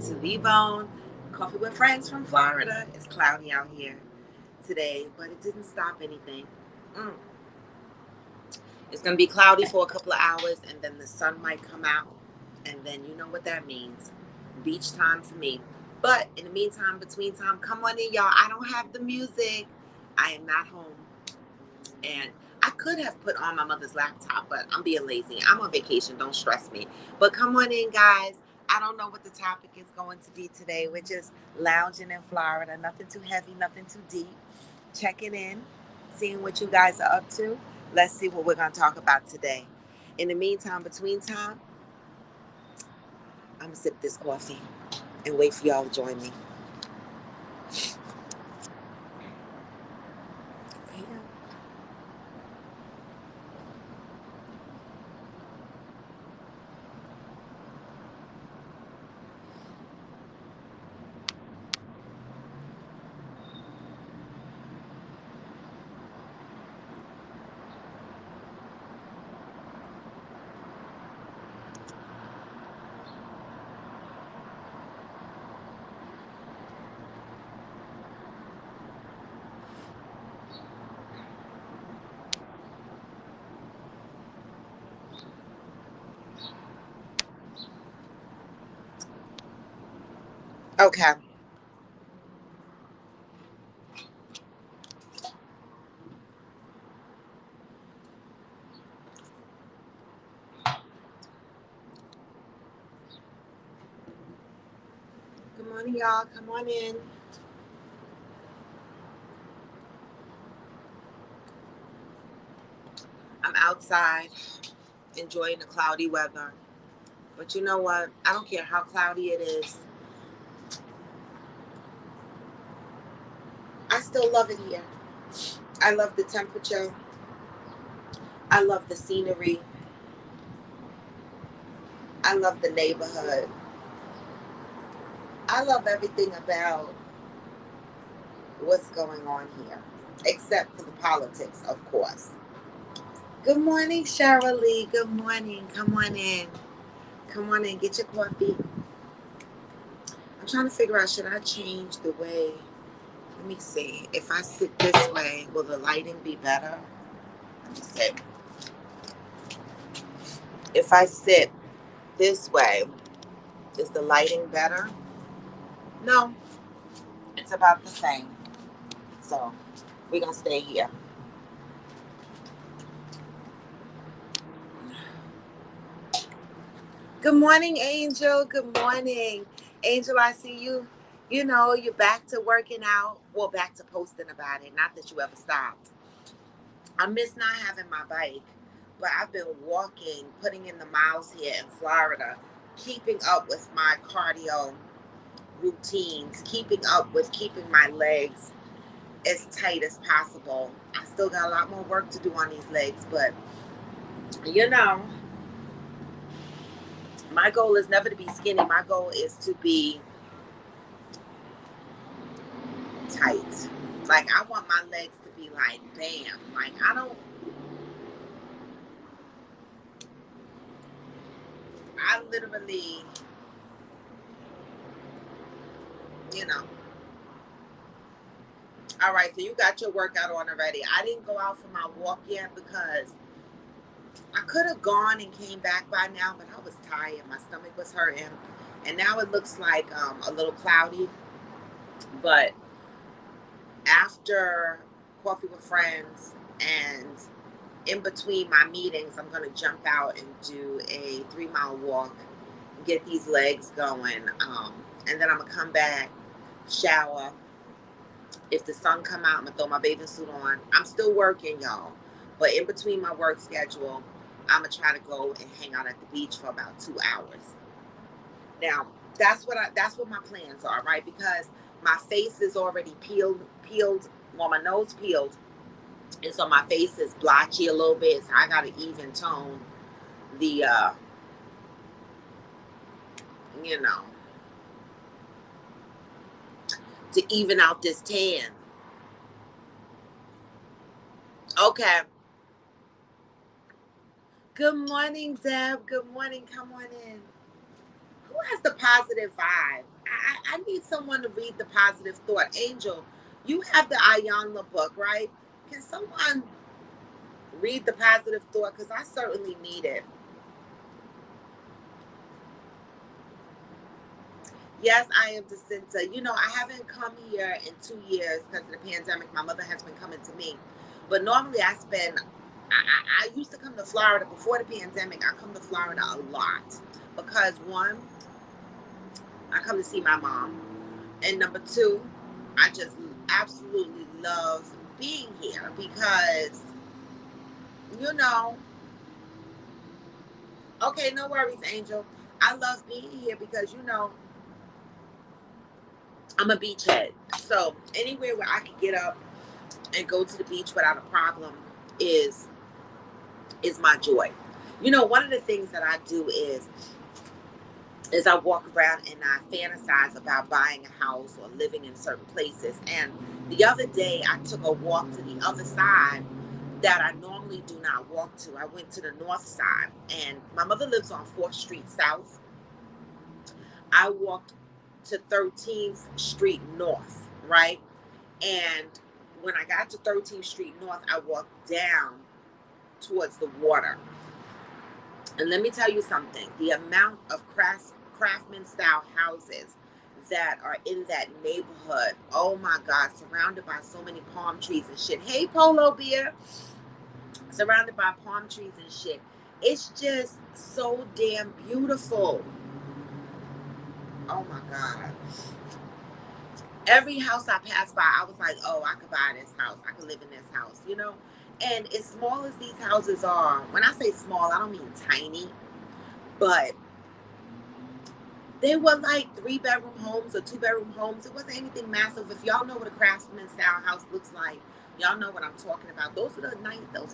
To the bone. Coffee with friends from Florida. It's cloudy out here today, but it didn't stop anything. Mm. It's going to be cloudy for a couple of hours, and then the sun might come out, and then you know what that means. Beach time for me. But in the meantime, between time, come on in, y'all. I don't have the music. I am not home. And I could have put on my mother's laptop, but I'm being lazy. I'm on vacation. Don't stress me. But come on in, guys. I don't know what the topic is going to be today. We're just lounging in Florida. Nothing too heavy, nothing too deep. Checking in, seeing what you guys are up to. Let's see what we're going to talk about today. In the meantime, between time, I'm going to sip this coffee and wait for y'all to join me. Yeah. Okay. Good morning, y'all. Come on in. I'm outside enjoying the cloudy weather. But you know what? I don't care how cloudy it is. I still love it here. I love the temperature. I love the scenery. I love the neighborhood. I love everything about what's going on here, except for the politics, of course. Good morning, Cheryl Lee. Good morning. Come on in. Come on in. Get your coffee. I'm trying to figure out, should I change the way? Let me see. If I sit this way, will the lighting be better? Let me see. If I sit this way, is the lighting better? No, it's about the same. So we're going to stay here. Good morning, Angel. Good morning. Angel, I see you. You know, you're back to working out. Well, back to posting about it. Not that you ever stopped. I miss not having my bike, but I've been walking, putting in the miles here in Florida, keeping up with my cardio routines, keeping up with keeping my legs as tight as possible. I still got a lot more work to do on these legs, but you know, my goal is never to be skinny. My goal is to be tight. Like, I want my legs to be like bam. Like, I literally, you know. All right, so you got your workout on already. I didn't go out for my walk yet because I could have gone and came back by now, but I was tired. My stomach was hurting. And now it looks like a little cloudy. But after coffee with friends and in between my meetings, I'm going to jump out and do a 3 mile walk, get these legs going. And then I'm going to come back, shower. If the sun come out, I'm going to throw my bathing suit on. I'm still working, y'all. But in between my work schedule, I'm going to try to go and hang out at the beach for about 2 hours. Now, that's what my plans are, right? Because my face is already peeled, well, my nose peeled, and so my face is blotchy a little bit. So I got to even tone the, you know, to even out this tan. Okay. Good morning, Deb. Good morning. Come on in. Who has the positive vibe? I need someone to read the positive thought. Angel, you have the Ayanla book, right? Can someone read the positive thought? Because I certainly need it. Yes, I am Jacinta. You know, I haven't come here in 2 years because of the pandemic. My mother has been coming to me. But normally I used to come to Florida before the pandemic. I come to Florida a lot because one, I come to see my mom. And number two, I just absolutely love being here because, you know, okay, no worries, Angel. I love being here because, I'm a beachhead. So anywhere where I can get up and go to the beach without a problem is is my joy. One of the things that I do is I walk around and I fantasize about buying a house or living in certain places. And the other day I took a walk to the other side that I normally do not walk to. I went to the north side, and my mother lives on 4th Street South. I walked to 13th Street North, right? And when I got to 13th Street North, I walked down towards the water. And let me tell you something, the amount of craftsman style houses that are in that neighborhood, oh my God, surrounded by so many palm trees and shit. Hey, Polo Beer, surrounded by palm trees and shit. It's just so damn beautiful. Oh my God. Every house I passed by, I was like, oh, I could buy this house. I could live in this house. And as small as these houses are, when I say small, I don't mean tiny, but they were like 3-bedroom homes or 2-bedroom homes. It wasn't anything massive. If y'all know what a craftsman style house looks like, y'all know what I'm talking about. Those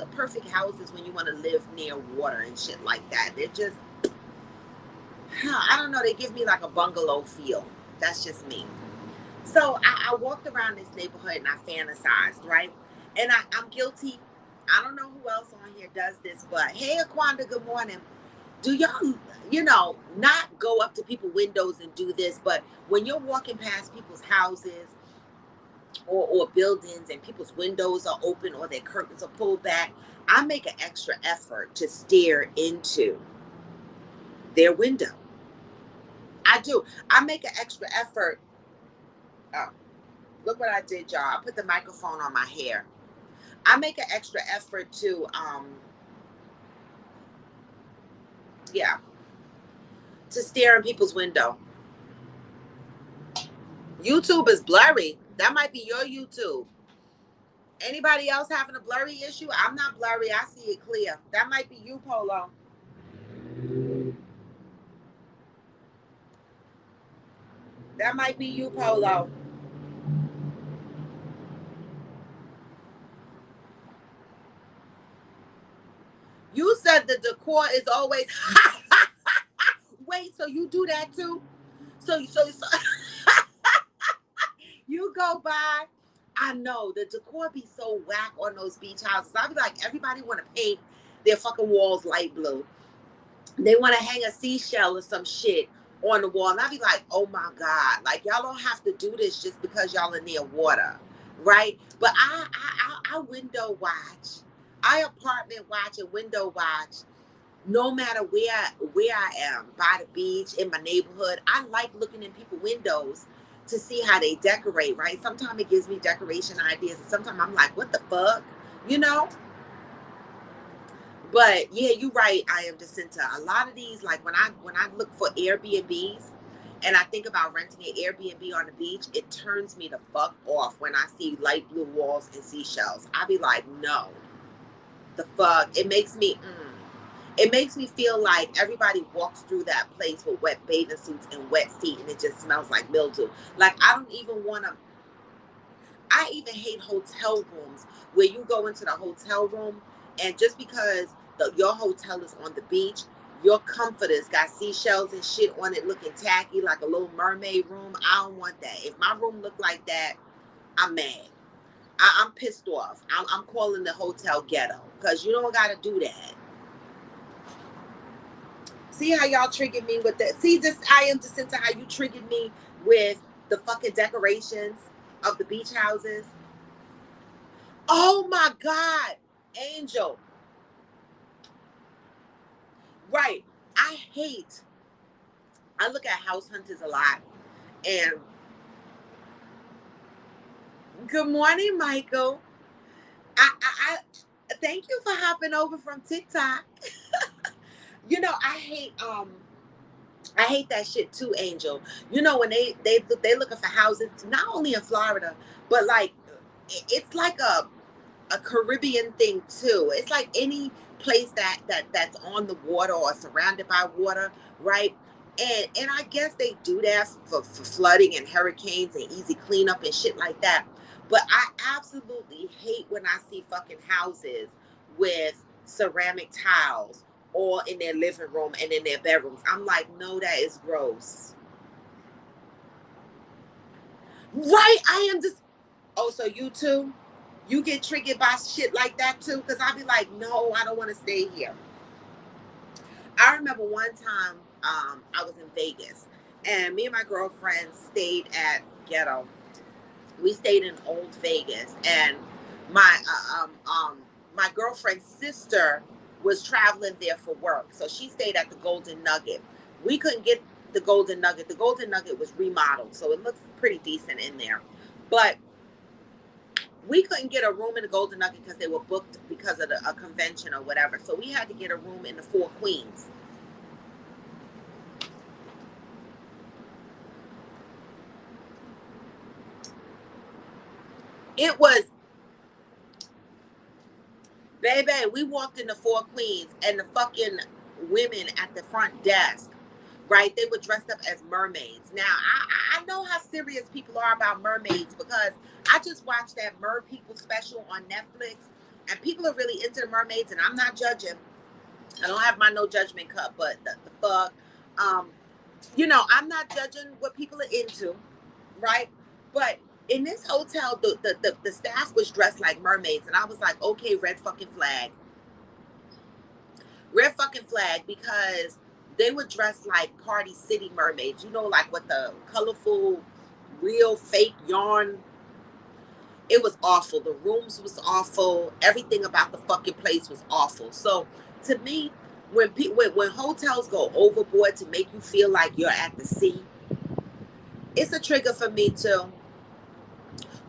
are perfect houses when you want to live near water and shit like that. They're just, I don't know, they give me like a bungalow feel. That's just me. So I walked around this neighborhood and I fantasized, right? And I'm guilty. I don't know who else on here does this, but hey, Aquanda, good morning. Do y'all, not go up to people's windows and do this, but when you're walking past people's houses or buildings and people's windows are open or their curtains are pulled back, I make an extra effort to stare into their window. I do. I make an extra effort. Oh, look what I did, y'all. I put the microphone on my hair. I make an extra effort to, yeah, to stare in people's window. YouTube is blurry. That might be your YouTube. Anybody else having a blurry issue? I'm not blurry. I see it clear. That might be you, Polo. That might be you, Polo. You said the decor is always. Wait, so you do that too? So you go by. I know the decor be so whack on those beach houses. I be like, everybody want to paint their fucking walls light blue. They want to hang a seashell or some shit on the wall. And I be like, oh my God, like y'all don't have to do this just because y'all are near water, right? But I window watch. I apartment watch and window watch no matter where I am, by the beach, in my neighborhood. I like looking in people's windows to see how they decorate, right? Sometimes it gives me decoration ideas, and sometimes I'm like, what the fuck? You know? But yeah, you're right. I am Jacinta. A lot of these, like when I look for Airbnbs, and I think about renting an Airbnb on the beach, it turns me the fuck off when I see light blue walls and seashells. I be like, no, the fuck. It makes me feel like everybody walks through that place with wet bathing suits and wet feet, and it just smells like mildew. Like I don't even want to. I even hate hotel rooms where you go into the hotel room and just because your hotel is on the beach, your comforters got seashells and shit on it looking tacky like a little mermaid room. I don't want that. If my room look like that, I'm mad. I'm pissed off. I'm calling the hotel ghetto because you don't got to do that. See how y'all triggered me with that? See, this I am just into how you triggered me with the fucking decorations of the beach houses. Oh my God, Angel. Right. I look at house hunters a lot. And good morning, Michael. I thank you for hopping over from TikTok. You know, I hate that shit too, Angel. You know, when they looking for houses, not only in Florida, but like it's like a Caribbean thing too. It's like any place that's on the water or surrounded by water, right? And I guess they do that for flooding and hurricanes and easy cleanup and shit like that. But I absolutely hate when I see fucking houses with ceramic tiles all in their living room and in their bedrooms. I'm like, no, that is gross. Right? I am just. Oh, so you too? You get triggered by shit like that too? Because I'd be like, no, I don't want to stay here. I remember one time I was in Vegas and me and my girlfriend stayed at Ghetto. We stayed in Old Vegas, and my my girlfriend's sister was traveling there for work, so she stayed at the Golden Nugget. We couldn't get the Golden Nugget. The Golden Nugget was remodeled, so it looks pretty decent in there, but we couldn't get a room in the Golden Nugget because they were booked because of a convention or whatever. So we had to get a room in the Four Queens. It was, baby, we walked in the Four Queens and the fucking women at the front desk, right? They were dressed up as mermaids. Now, I know how serious people are about mermaids because I just watched that Mer People special on Netflix, and people are really into the mermaids, and I'm not judging. I don't have my no judgment cup, but the fuck. Um, you know, I'm not judging what people are into, right? But in this hotel, the staff was dressed like mermaids, and I was like, okay, red fucking flag. Red fucking flag, because they were dressed like Party City mermaids, you know, like with the colorful, real fake yarn. It was awful. The rooms was awful. Everything about the fucking place was awful. So to me, when hotels go overboard to make you feel like you're at the sea, it's a trigger for me too.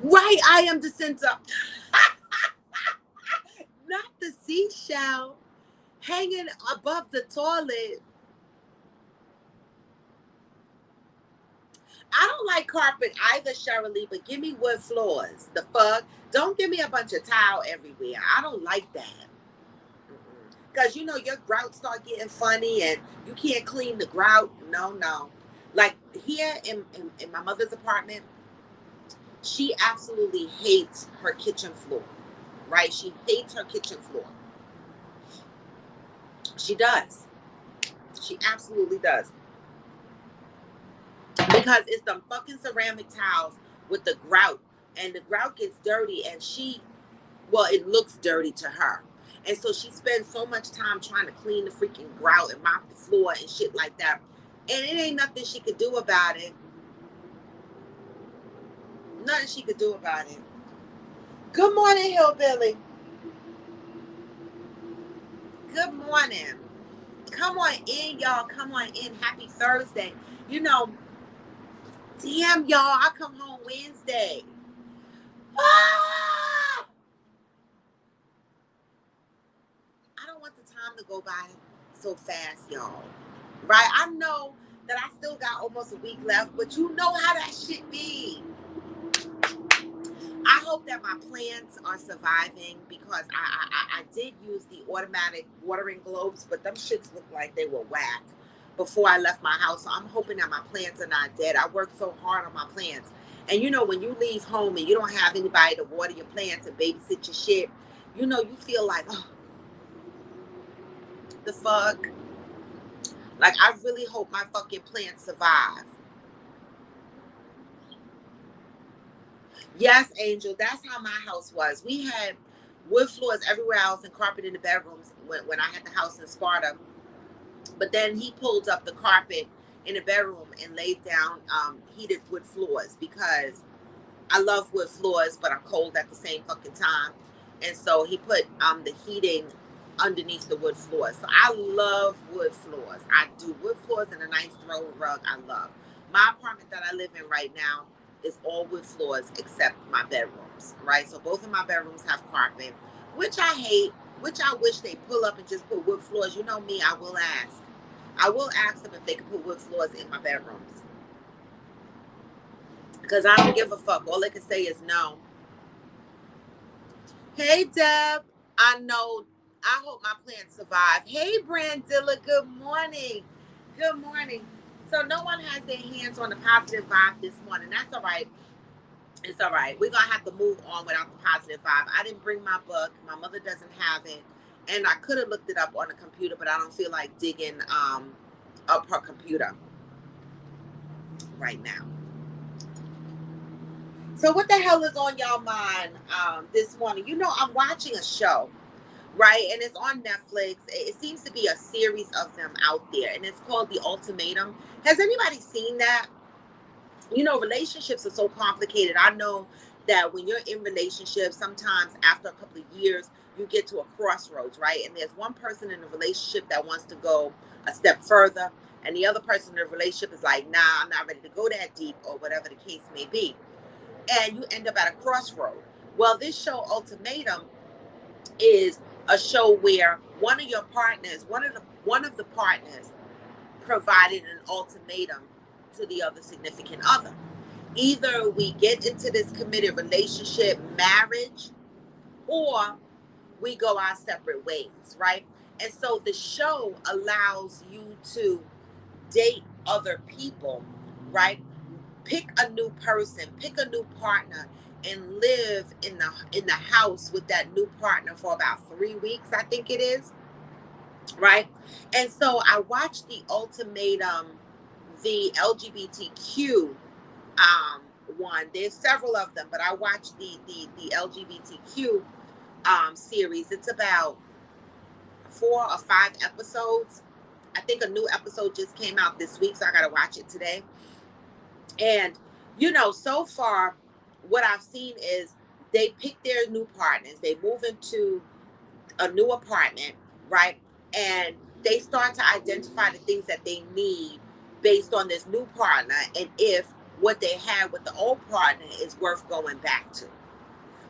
Right, I am the center. Not the seashell hanging above the toilet. I don't like carpet either, Shirley, but give me wood floors. The fuck? Don't give me a bunch of tile everywhere. I don't like that. Because you know your grout start getting funny and you can't clean the grout. No, no. Like here in my mother's apartment, she absolutely hates her kitchen floor. Right? She hates her kitchen floor. She does. She absolutely does. Because it's the fucking ceramic tiles with the grout. And the grout gets dirty and well, it looks dirty to her. And so she spends so much time trying to clean the freaking grout and mop the floor and shit like that. And it ain't nothing she could do about it. Nothing she could do about it. Good morning, Hillbilly. Good morning. Come on in, y'all. Come on in. Happy Thursday. You know, damn, y'all, I come home Wednesday. Ah! I don't want the time to go by so fast, y'all. Right? I know that I still got almost a week left, but you know how that shit be. I hope that my plants are surviving because I did use the automatic watering globes, but them shits looked like they were whack before I left my house. So I'm hoping that my plants are not dead. I worked so hard on my plants. And you know, when you leave home and you don't have anybody to water your plants and babysit your shit, you know, you feel like, oh, the fuck? Like, I really hope my fucking plants survive. Yes, Angel, that's how my house was. We had wood floors everywhere else and carpet in the bedrooms when I had the house in Sparta. But then he pulled up the carpet in the bedroom and laid down heated wood floors because I love wood floors, but I'm cold at the same fucking time. And so he put the heating underneath the wood floors. So I love wood floors. I do. Wood floors and a nice throw rug. I love. My apartment that I live in right now is all wood floors except my bedrooms, right? So both of my bedrooms have carpet, which I hate, which I wish they pull up and just put wood floors. You know me, I will ask. I will ask them if they can put wood floors in my bedrooms. Because I don't give a fuck. All they can say is no. Hey, Deb. I know. I hope my plants survive. Hey, Brandilla. Good morning. Good morning. So no one has their hands on the positive vibe this morning. That's all right. It's all right. We're going to have to move on without the positive vibe. I didn't bring my book. My mother doesn't have it. And I could have looked it up on the computer, but I don't feel like digging up her computer right now. So what the hell is on y'all mind this morning? You know, I'm watching a show, right? And it's on Netflix. It seems to be a series of them out there, and it's called The Ultimatum. Has anybody seen that? You know, relationships are so complicated. I know that when you're in relationships, sometimes after a couple of years, you get to a crossroads, right? And there's one person in a relationship that wants to go a step further, and the other person in the relationship is like, nah, I'm not ready to go that deep, or whatever the case may be. And you end up at a crossroad. Well, this show Ultimatum is a show where one of the partners provided an ultimatum to the other significant other. Either we get into this committed relationship, marriage, or we go our separate ways, right? And so the show allows you to date other people, right? Pick a new person, pick a new partner, and live in the house with that new partner for about 3 weeks, I think it is, right? And so I watched the ultimatum, the LGBTQ one. There's several of them, but I watched the LGBTQ series. It's about 4 or 5 episodes. I think a new episode just came out this week, so I gotta watch it today. And, you know, so far, what I've seen is they pick their new partners, they move into a new apartment, right? And they start to identify the things that they need based on this new partner and if what they had with the old partner is worth going back to.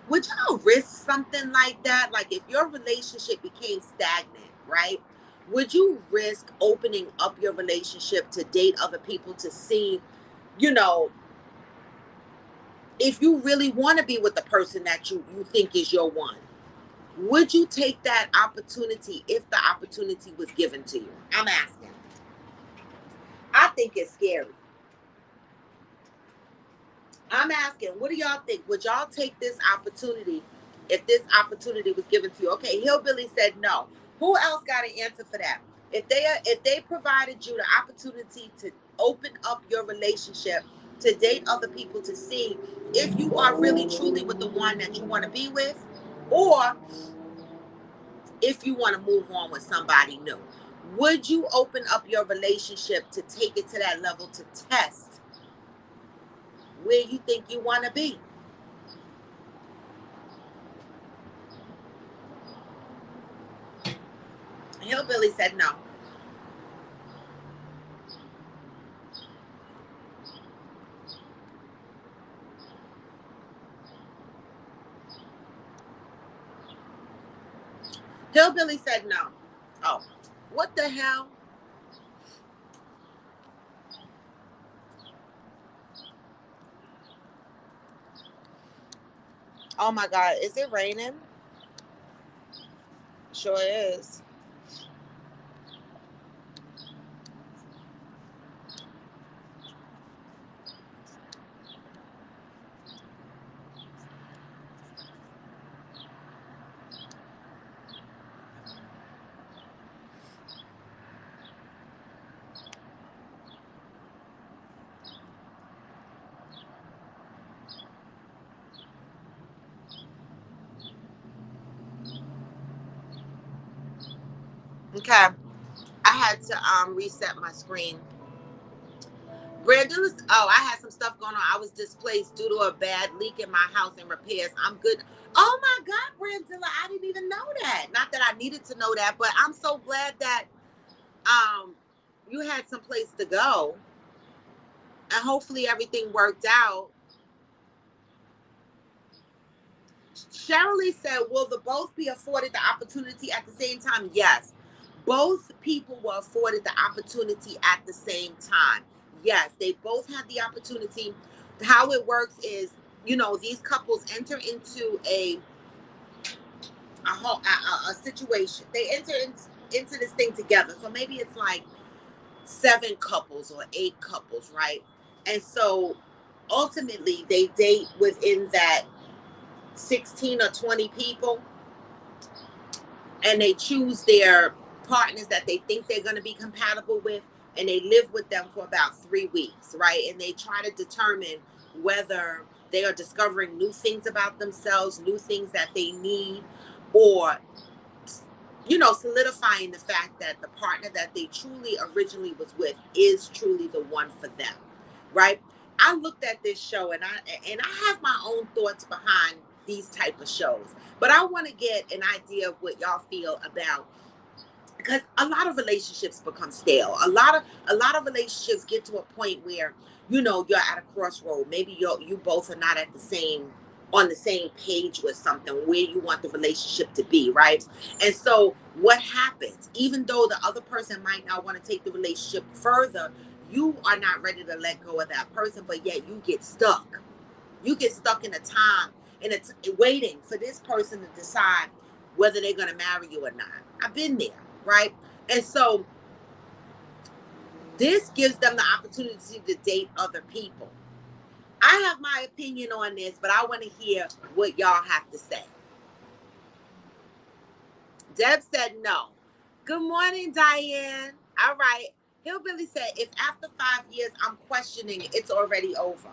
Would y'all risk something like that? Like if your relationship became stagnant, right? Would you risk opening up your relationship to date other people to see, you know, if you really want to be with the person that you think is your one? Would you take that opportunity if the opportunity was given to you? I'm asking. I think it's scary. I'm asking, what do y'all think? Would y'all take this opportunity if this opportunity was given to you? Okay, Hillbilly said no. Who else got an answer for that? If they provided you the opportunity to open up your relationship, to date other people, to see if you are really truly with the one that you want to be with, or if you want to move on with somebody new, would you open up your relationship to take it to that level to test where you think you want to be? Hillbilly said no. Hillbilly said no. Oh, what the hell? Oh my God, is it raining? Sure is. Okay. I had to reset my screen. Brandon, I had some stuff going on. I was displaced due to a bad leak in my house and repairs. I'm good. Oh my God, Brandilla, I didn't even know that. Not that I needed to know that, but I'm so glad that you had some place to go, and hopefully everything worked out. Shirley said, will the both be afforded the opportunity at the same time? Yes. Both people were afforded the opportunity at the same time. Yes, they both had the opportunity. How it works is, these couples enter into a situation. They enter into this thing together. So maybe it's like 7 couples or 8 couples, right? And so ultimately they date within that 16 or 20 people, and they choose their partners that they think they're going to be compatible with, and they live with them for about 3 weeks, right? And they try to determine whether they are discovering new things about themselves, new things that they need, or solidifying the fact that the partner that they truly originally was with is truly the one for them, right? I looked at this show, and I have my own thoughts behind these type of shows, but I want to get an idea of what y'all feel about, because a lot of relationships become stale. A lot of relationships get to a point where you're at a crossroad. Maybe you both are not on the same page with something where you want the relationship to be, right? And so what happens, even though the other person might not want to take the relationship further, you are not ready to let go of that person, but yet you get stuck. You get stuck in a time, and it's waiting for this person to decide whether they're going to marry you or not. I've been there, right? And so this gives them the opportunity to date other people. I have my opinion on this, but I want to hear what y'all have to say. Deb said no. Good morning, Diane. All right. Hillbilly said, if after 5 years I'm questioning, it's already over.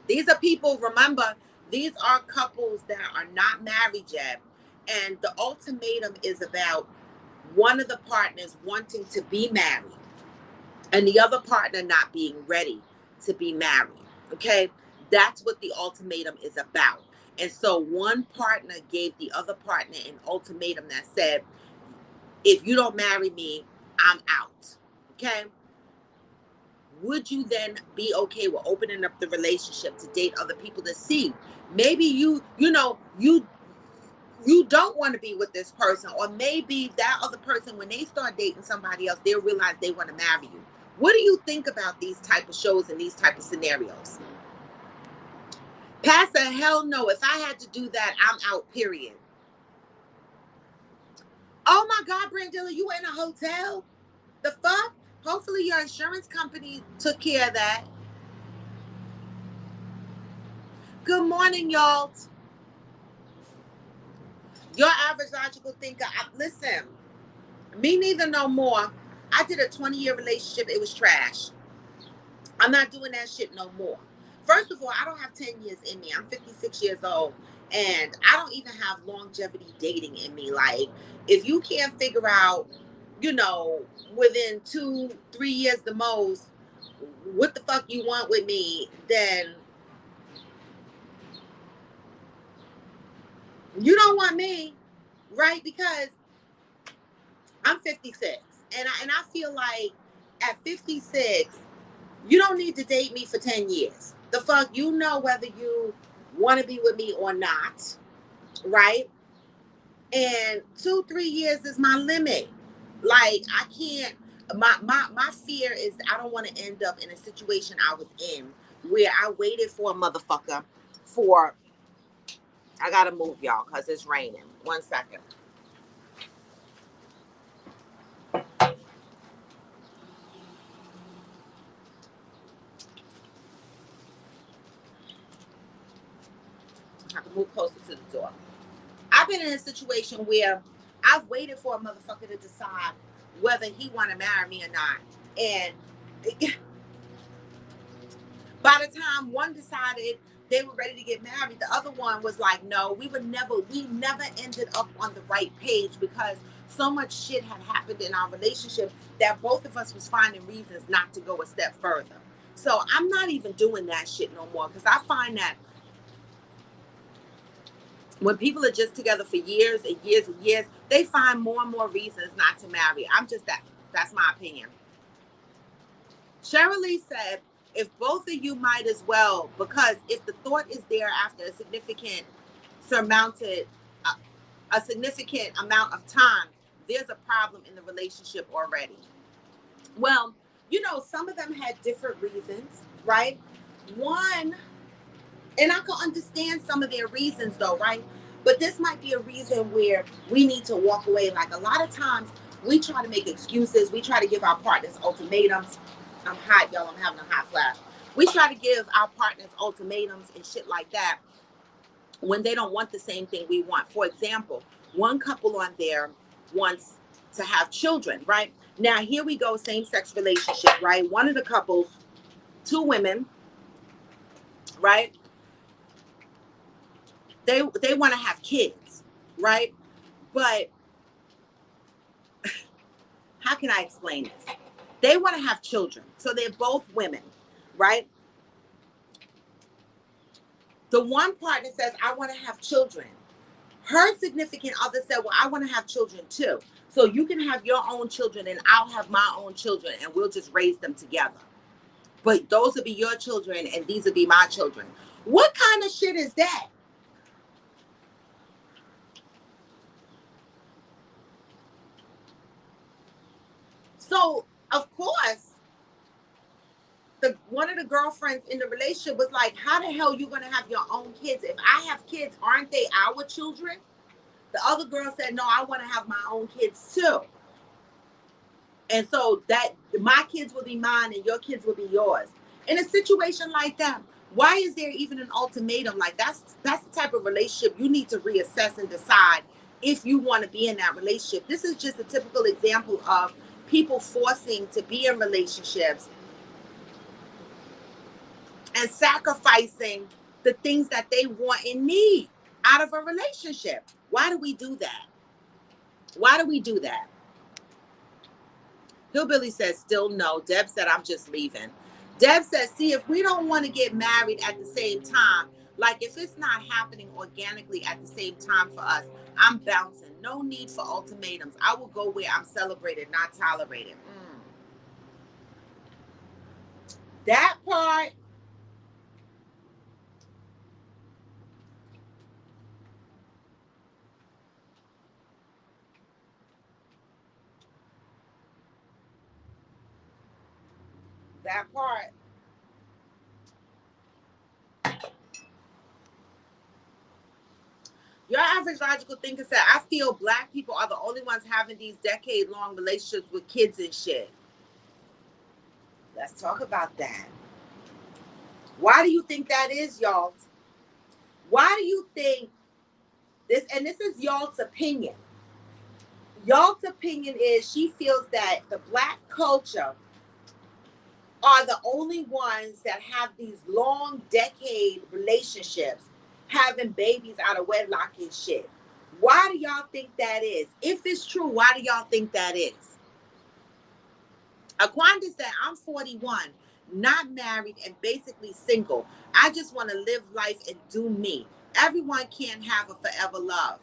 These are people, remember, these are couples that are not married yet. And the ultimatum is about one of the partners wanting to be married and the other partner not being ready to be married. Okay? That's what the ultimatum is about. And so one partner gave the other partner an ultimatum that said, if you don't marry me, I'm out. Okay? Would you then be okay with opening up the relationship to date other people to see maybe you don't want to be with this person, or maybe that other person, when they start dating somebody else, they'll realize they want to marry you. What do you think about these type of shows and these type of scenarios? Pastor, hell no. If I had to do that, I'm out, period. Oh my God, Brandilla, you in a hotel? The fuck? Hopefully your insurance company took care of that. Good morning, y'all. Your average logical thinker. Listen, me neither no more. I did a 20-year relationship. It was trash. I'm not doing that shit no more. First of all, I don't have 10 years in me. I'm 56 years old. And I don't even have longevity dating in me. Like, if you can't figure out, within 2-3 years the most, what the fuck you want with me, then you don't want me, right? Because I'm 56, and I feel like at 56, you don't need to date me for 10 years. The fuck, whether you want to be with me or not, right? And 2-3 years is my limit. Like, I can't. My fear is I don't want to end up in a situation I was in where I waited for a motherfucker for. I gotta move, y'all, because it's raining. 1 second. I have to move closer to the door. I've been in a situation where I've waited for a motherfucker to decide whether he want to marry me or not. And by the time one decided, they were ready to get married. The other one was like, no, we never ended up on the right page because so much shit had happened in our relationship that both of us was finding reasons not to go a step further. So I'm not even doing that shit no more because I find that when people are just together for years and years and years, they find more and more reasons not to marry. That's my opinion. Cheryl Lee said, if both of you might as well, because if the thought is there after surmounted, a significant amount of time, there's a problem in the relationship already. Well, some of them had different reasons, right? One, and I can understand some of their reasons though, right? But this might be a reason where we need to walk away. Like a lot of times we try to make excuses. We try to give our partners ultimatums. I'm hot, y'all. I'm having a hot flash. We try to give our partners ultimatums and shit like that when they don't want the same thing we want. For example, one couple on there wants to have children, right? Now, here we go, same-sex relationship, right? One of the couples, two women, right? They want to have kids, right? But how can I explain this? They want to have children. So they're both women, right? The one partner says, I want to have children. Her significant other said, well, I want to have children too. So you can have your own children and I'll have my own children and we'll just raise them together. But those will be your children and these will be my children. What kind of shit is that? So, of course, one of the girlfriends in the relationship was like, how the hell you gonna have your own kids? If I have kids, aren't they our children? The other girl said, no, I want to have my own kids too. And so that my kids will be mine and your kids will be yours. In a situation like that, why is there even an ultimatum? Like that's the type of relationship you need to reassess and decide if you want to be in that relationship. This is just a typical example of people forcing to be in relationships and sacrificing the things that they want and need out of a relationship. Why do we do that? Why do we do that? Hillbilly says, still no. Deb said, I'm just leaving. Deb says, see, if we don't want to get married at the same time, like if it's not happening organically at the same time for us, I'm bouncing. No need for ultimatums. I will go where I'm celebrated, not tolerated. That part. That part. Your average logical thinker said, I feel black people are the only ones having these decade-long relationships with kids and shit. Let's talk about that. Why do you think that is, y'all? Why do you think this, and this is y'all's opinion. Y'all's opinion is she feels that the black culture are the only ones that have these long decade relationships, having babies out of wedlock and shit. Why do y'all think that is? If it's true, why do y'all think that is? Aquanda said, I'm 41, not married and basically single. I just want to live life and do me. Everyone can't have a forever love.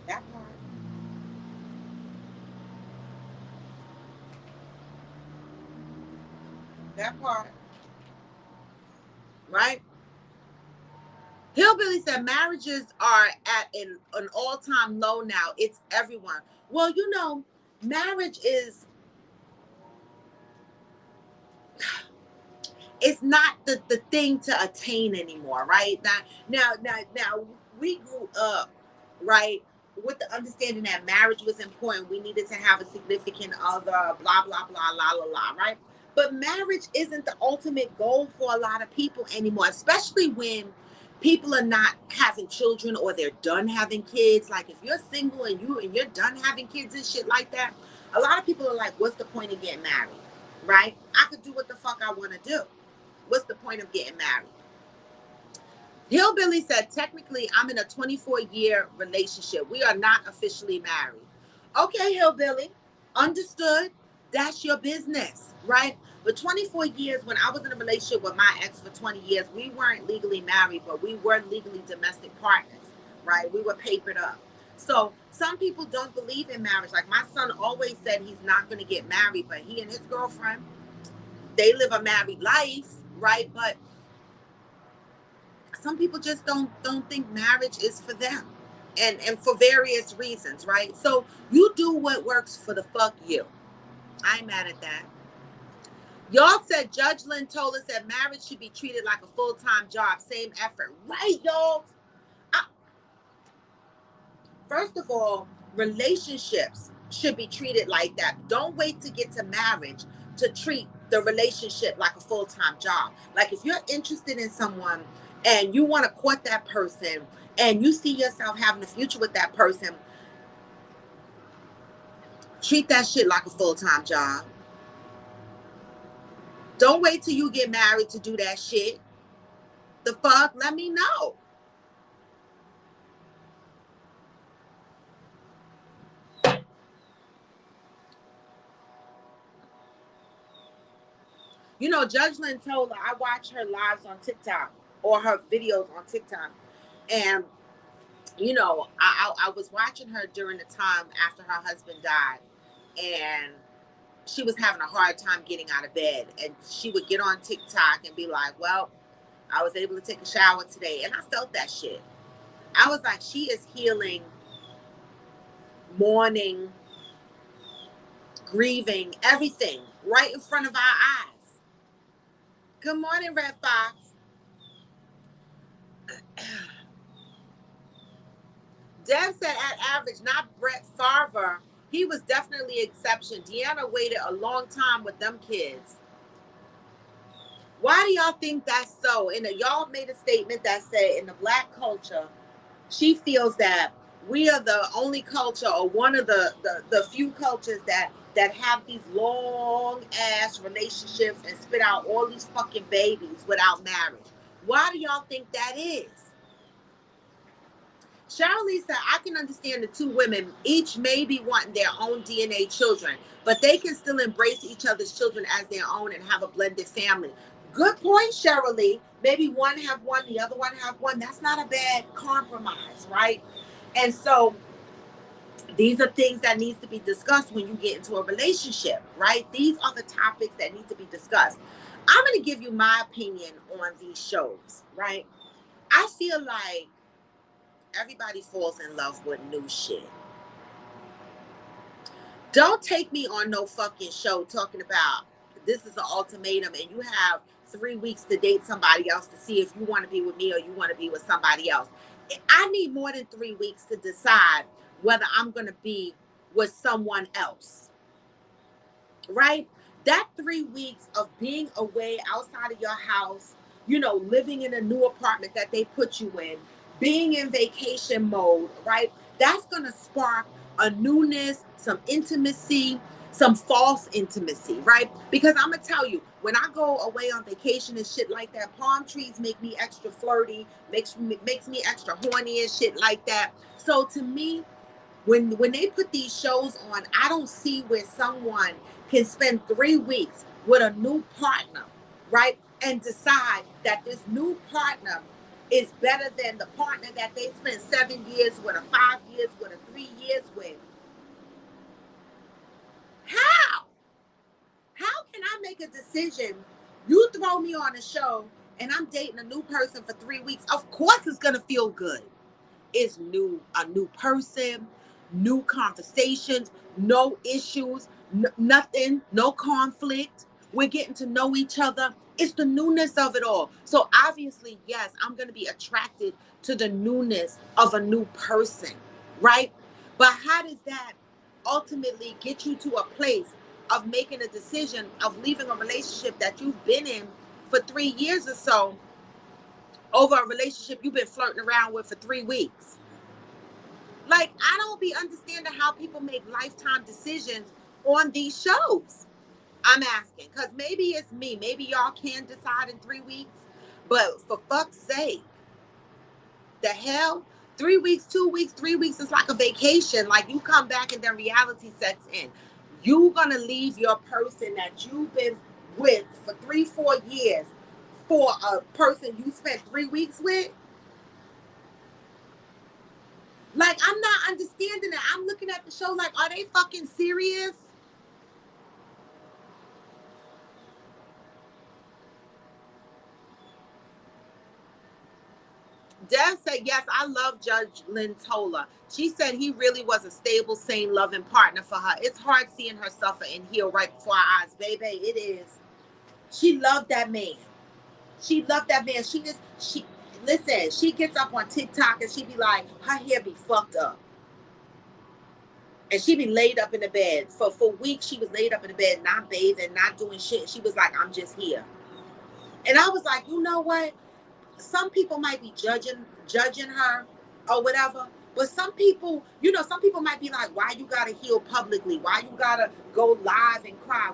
That part. That part. Right? Hillbilly said marriages are at an all-time low now. It's everyone. Well, marriage is, it's not the thing to attain anymore, right? Now we grew up, right, with the understanding that marriage was important. We needed to have a significant other, blah, blah, blah, la, la, la, right? But marriage isn't the ultimate goal for a lot of people anymore, especially when people are not having children or they're done having kids. Like if you're single and you're done having kids and shit like that, a lot of people are like, what's the point of getting married? right? I could do what the fuck I want to do. What's the point of getting married? Hillbilly said, technically, I'm in a 24-year relationship. We are not officially married. Okay, Hillbilly, understood. That's your business, right? But 24 years, when I was in a relationship with my ex for 20 years, we weren't legally married, but we were legally domestic partners, right? We were papered up. So some people don't believe in marriage. Like my son always said he's not going to get married, but he and his girlfriend, they live a married life, right? But some people just don't think marriage is for them, and for various reasons, right? So you do what works for the fuck you. I ain't mad at that. Y'all said Judge Lynn told us that marriage should be treated like a full-time job, same effort, right? Y'all, I, first of all, relationships should be treated like that. Don't wait to get to marriage to treat the relationship like a full-time job. Like if you're interested in someone and you want to court that person and you see yourself having a future with that person, treat that shit like a full-time job. Don't wait till you get married to do that shit. The fuck? Let me know. You know, Judge Lynn told her, I watch her lives on TikTok or her videos on TikTok. And, you know, I was watching her during the time after her husband died. And she was having a hard time getting out of bed. And she would get on TikTok and be like, well, I was able to take a shower today. And I felt that shit. I was like, she is healing, mourning, grieving, everything right in front of our eyes. Good morning, Red Fox. Dev said at average, not Brett Favre. He was definitely an exception. Deanna waited a long time with them kids. Why do y'all think that's so? And y'all made a statement that said in the black culture, she feels that we are the only culture or one of the few cultures that have these long ass relationships and spit out all these fucking babies without marriage. Why do y'all think that is? Cheryl said, I can understand the two women each may be wanting their own DNA children, but they can still embrace each other's children as their own and have a blended family. Good point, Cheryl Lee. Maybe one have one, the other one have one. That's not a bad compromise, right? And so these are things that needs to be discussed when you get into a relationship, right? These are the topics that need to be discussed. I'm going to give you my opinion on these shows, right? I feel like everybody falls in love with new shit. Don't take me on no fucking show talking about this is an ultimatum and you have 3 weeks to date somebody else to see if you want to be with me or you want to be with somebody else. I need more than 3 weeks to decide whether I'm going to be with someone else, right? That 3 weeks of being away outside of your house, you know, living in a new apartment that they put you in, being in vacation mode, right? That's going to spark a newness, some intimacy, some false intimacy, right? Because I'm going to tell you, when I go away on vacation and shit like that, palm trees make me extra flirty, makes me extra horny and shit like that. So to me, when they put these shows on, I don't see where someone can spend 3 weeks with a new partner, right? And decide that this new partner is better than the partner that they spent 7 years with, or 5 years with, or 3 years with. How? How can I make a decision? You throw me on a show and I'm dating a new person for 3 weeks. Of course it's gonna feel good. It's a new person, new conversations, no issues, nothing, no conflict. We're getting to know each other. It's the newness of it all. So obviously, yes, I'm going to be attracted to the newness of a new person, right? But how does that ultimately get you to a place of making a decision of leaving a relationship that you've been in for 3 years or so over a relationship you've been flirting around with for 3 weeks? Like, I don't be understanding how people make lifetime decisions on these shows. I'm asking because maybe it's me. Maybe y'all can decide in 3 weeks. But for fuck's sake, the hell? 3 weeks, 2 weeks, 3 weeks is like a vacation. Like you come back and then reality sets in. You gonna leave your person that you've been with for 3, 4 years for a person you spent 3 weeks with? Like, I'm not understanding it. I'm looking at the show like, are they fucking serious? Dev said, yes, I love Judge Lintola. She said he really was a stable, sane, loving partner for her. It's hard seeing her suffer and heal right before our eyes, baby. It is. She loved that man. She loved that man. Listen, she gets up on TikTok and she be like, her hair be fucked up. And she be laid up in the bed. For weeks, she was laid up in the bed, not bathing, not doing shit. She was like, I'm just here. And I was like, you know what? Some people might be judging her or whatever. But some people, some people might be like, why you gotta heal publicly? Why you gotta go live and cry?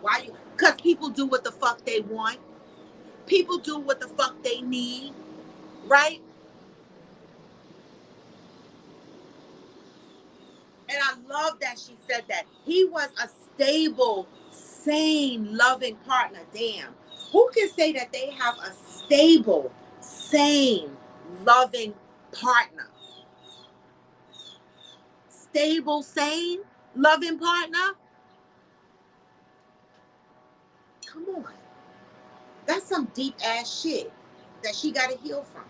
Because people do what the fuck they want. People do what the fuck they need, right? And I love that she said that. He was a stable, sane, loving partner. Damn. Who can say that they have a stable, sane, loving partner? Stable, sane, loving partner? Come on. That's some deep ass shit that she got to heal from.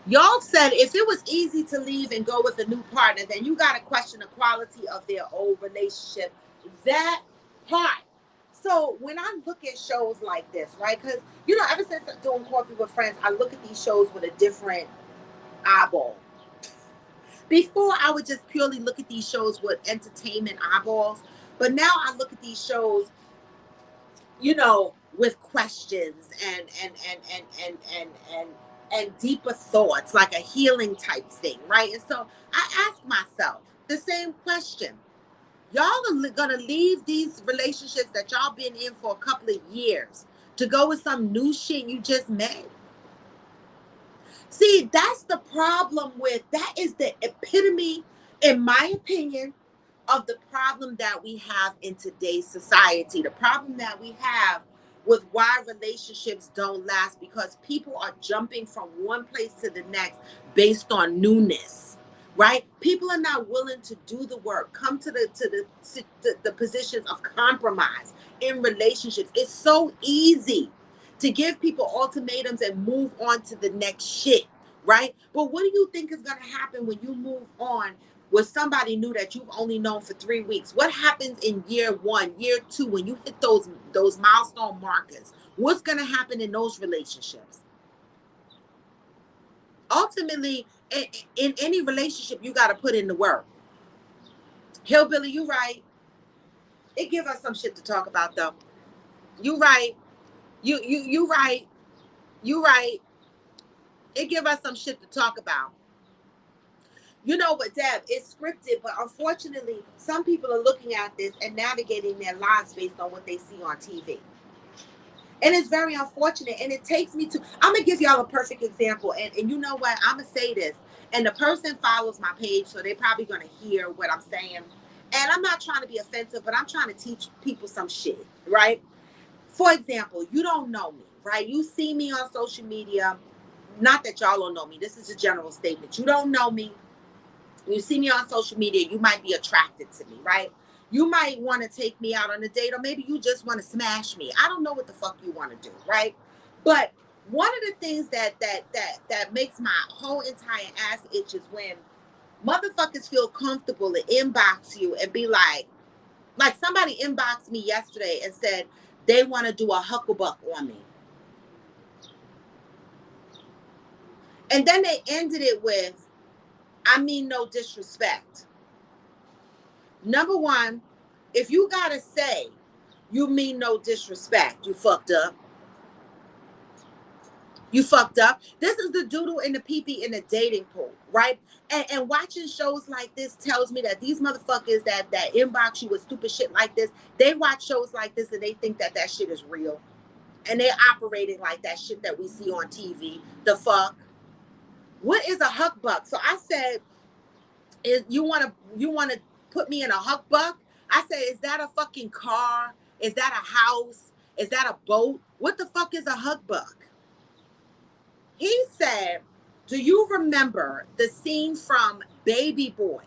Y'all said if it was easy to leave and go with a new partner, then you got to question the quality of their old relationship. That part. So when I look at shows like this, right? Because, ever since doing Coffee with Friends, I look at these shows with a different eyeball. Before, I would just purely look at these shows with entertainment eyeballs. But now I look at these shows, with questions and deeper thoughts, like a healing type thing, right? And so I ask myself the same question. Y'all are gonna leave these relationships that y'all been in for a couple of years to go with some new shit you just met? See, that's the problem that is the epitome, in my opinion, of the problem that we have in today's society. The problem that we have with why relationships don't last, because people are jumping from one place to the next based on newness, right? People are not willing to do the work, come to the positions of compromise in relationships. It's so easy to give people ultimatums and move on to the next shit, right? But what do you think is going to happen when you move on with somebody new that you've only known for 3 weeks? What happens in year 1, year 2, when you hit those milestone markers? What's going to happen in those relationships? Ultimately, in any relationship, you got to put in the work. Hillbilly, you right. It give us some shit to talk about, though. You right. You right. You right. It give us some shit to talk about. But Deb, it's scripted, but unfortunately, some people are looking at this and navigating their lives based on what they see on TV. And it's very unfortunate. And it takes me to, I'm going to give y'all a perfect example. And you know what? I'm going to say this. And the person follows my page, so they're probably going to hear what I'm saying. And I'm not trying to be offensive, but I'm trying to teach people some shit, right? For example, you don't know me, right? You see me on social media. Not that y'all don't know me. This is a general statement. You don't know me. You see me on social media, you might be attracted to me, right? You might want to take me out on a date, or maybe you just want to smash me. I don't know what the fuck you want to do, right? But one of the things that makes my whole entire ass itch is when motherfuckers feel comfortable to inbox you and be like somebody inboxed me yesterday and said they want to do a hucklebuck on me. And then they ended it with, I mean no disrespect. Number one, if you gotta say you mean no disrespect, you fucked up. You fucked up. This is the doodle and the pee-pee in the dating pool, right? And watching shows like this tells me that these motherfuckers that inbox you with stupid shit like this, they watch shows like this and they think that that shit is real. And they're operating like that shit that we see on TV. The fuck? What is a huck buck? So I said, is you wanna put me in a huck buck? I said, is that a fucking car? Is that a house? Is that a boat? What the fuck is a huck buck? He said, do you remember the scene from Baby Boy?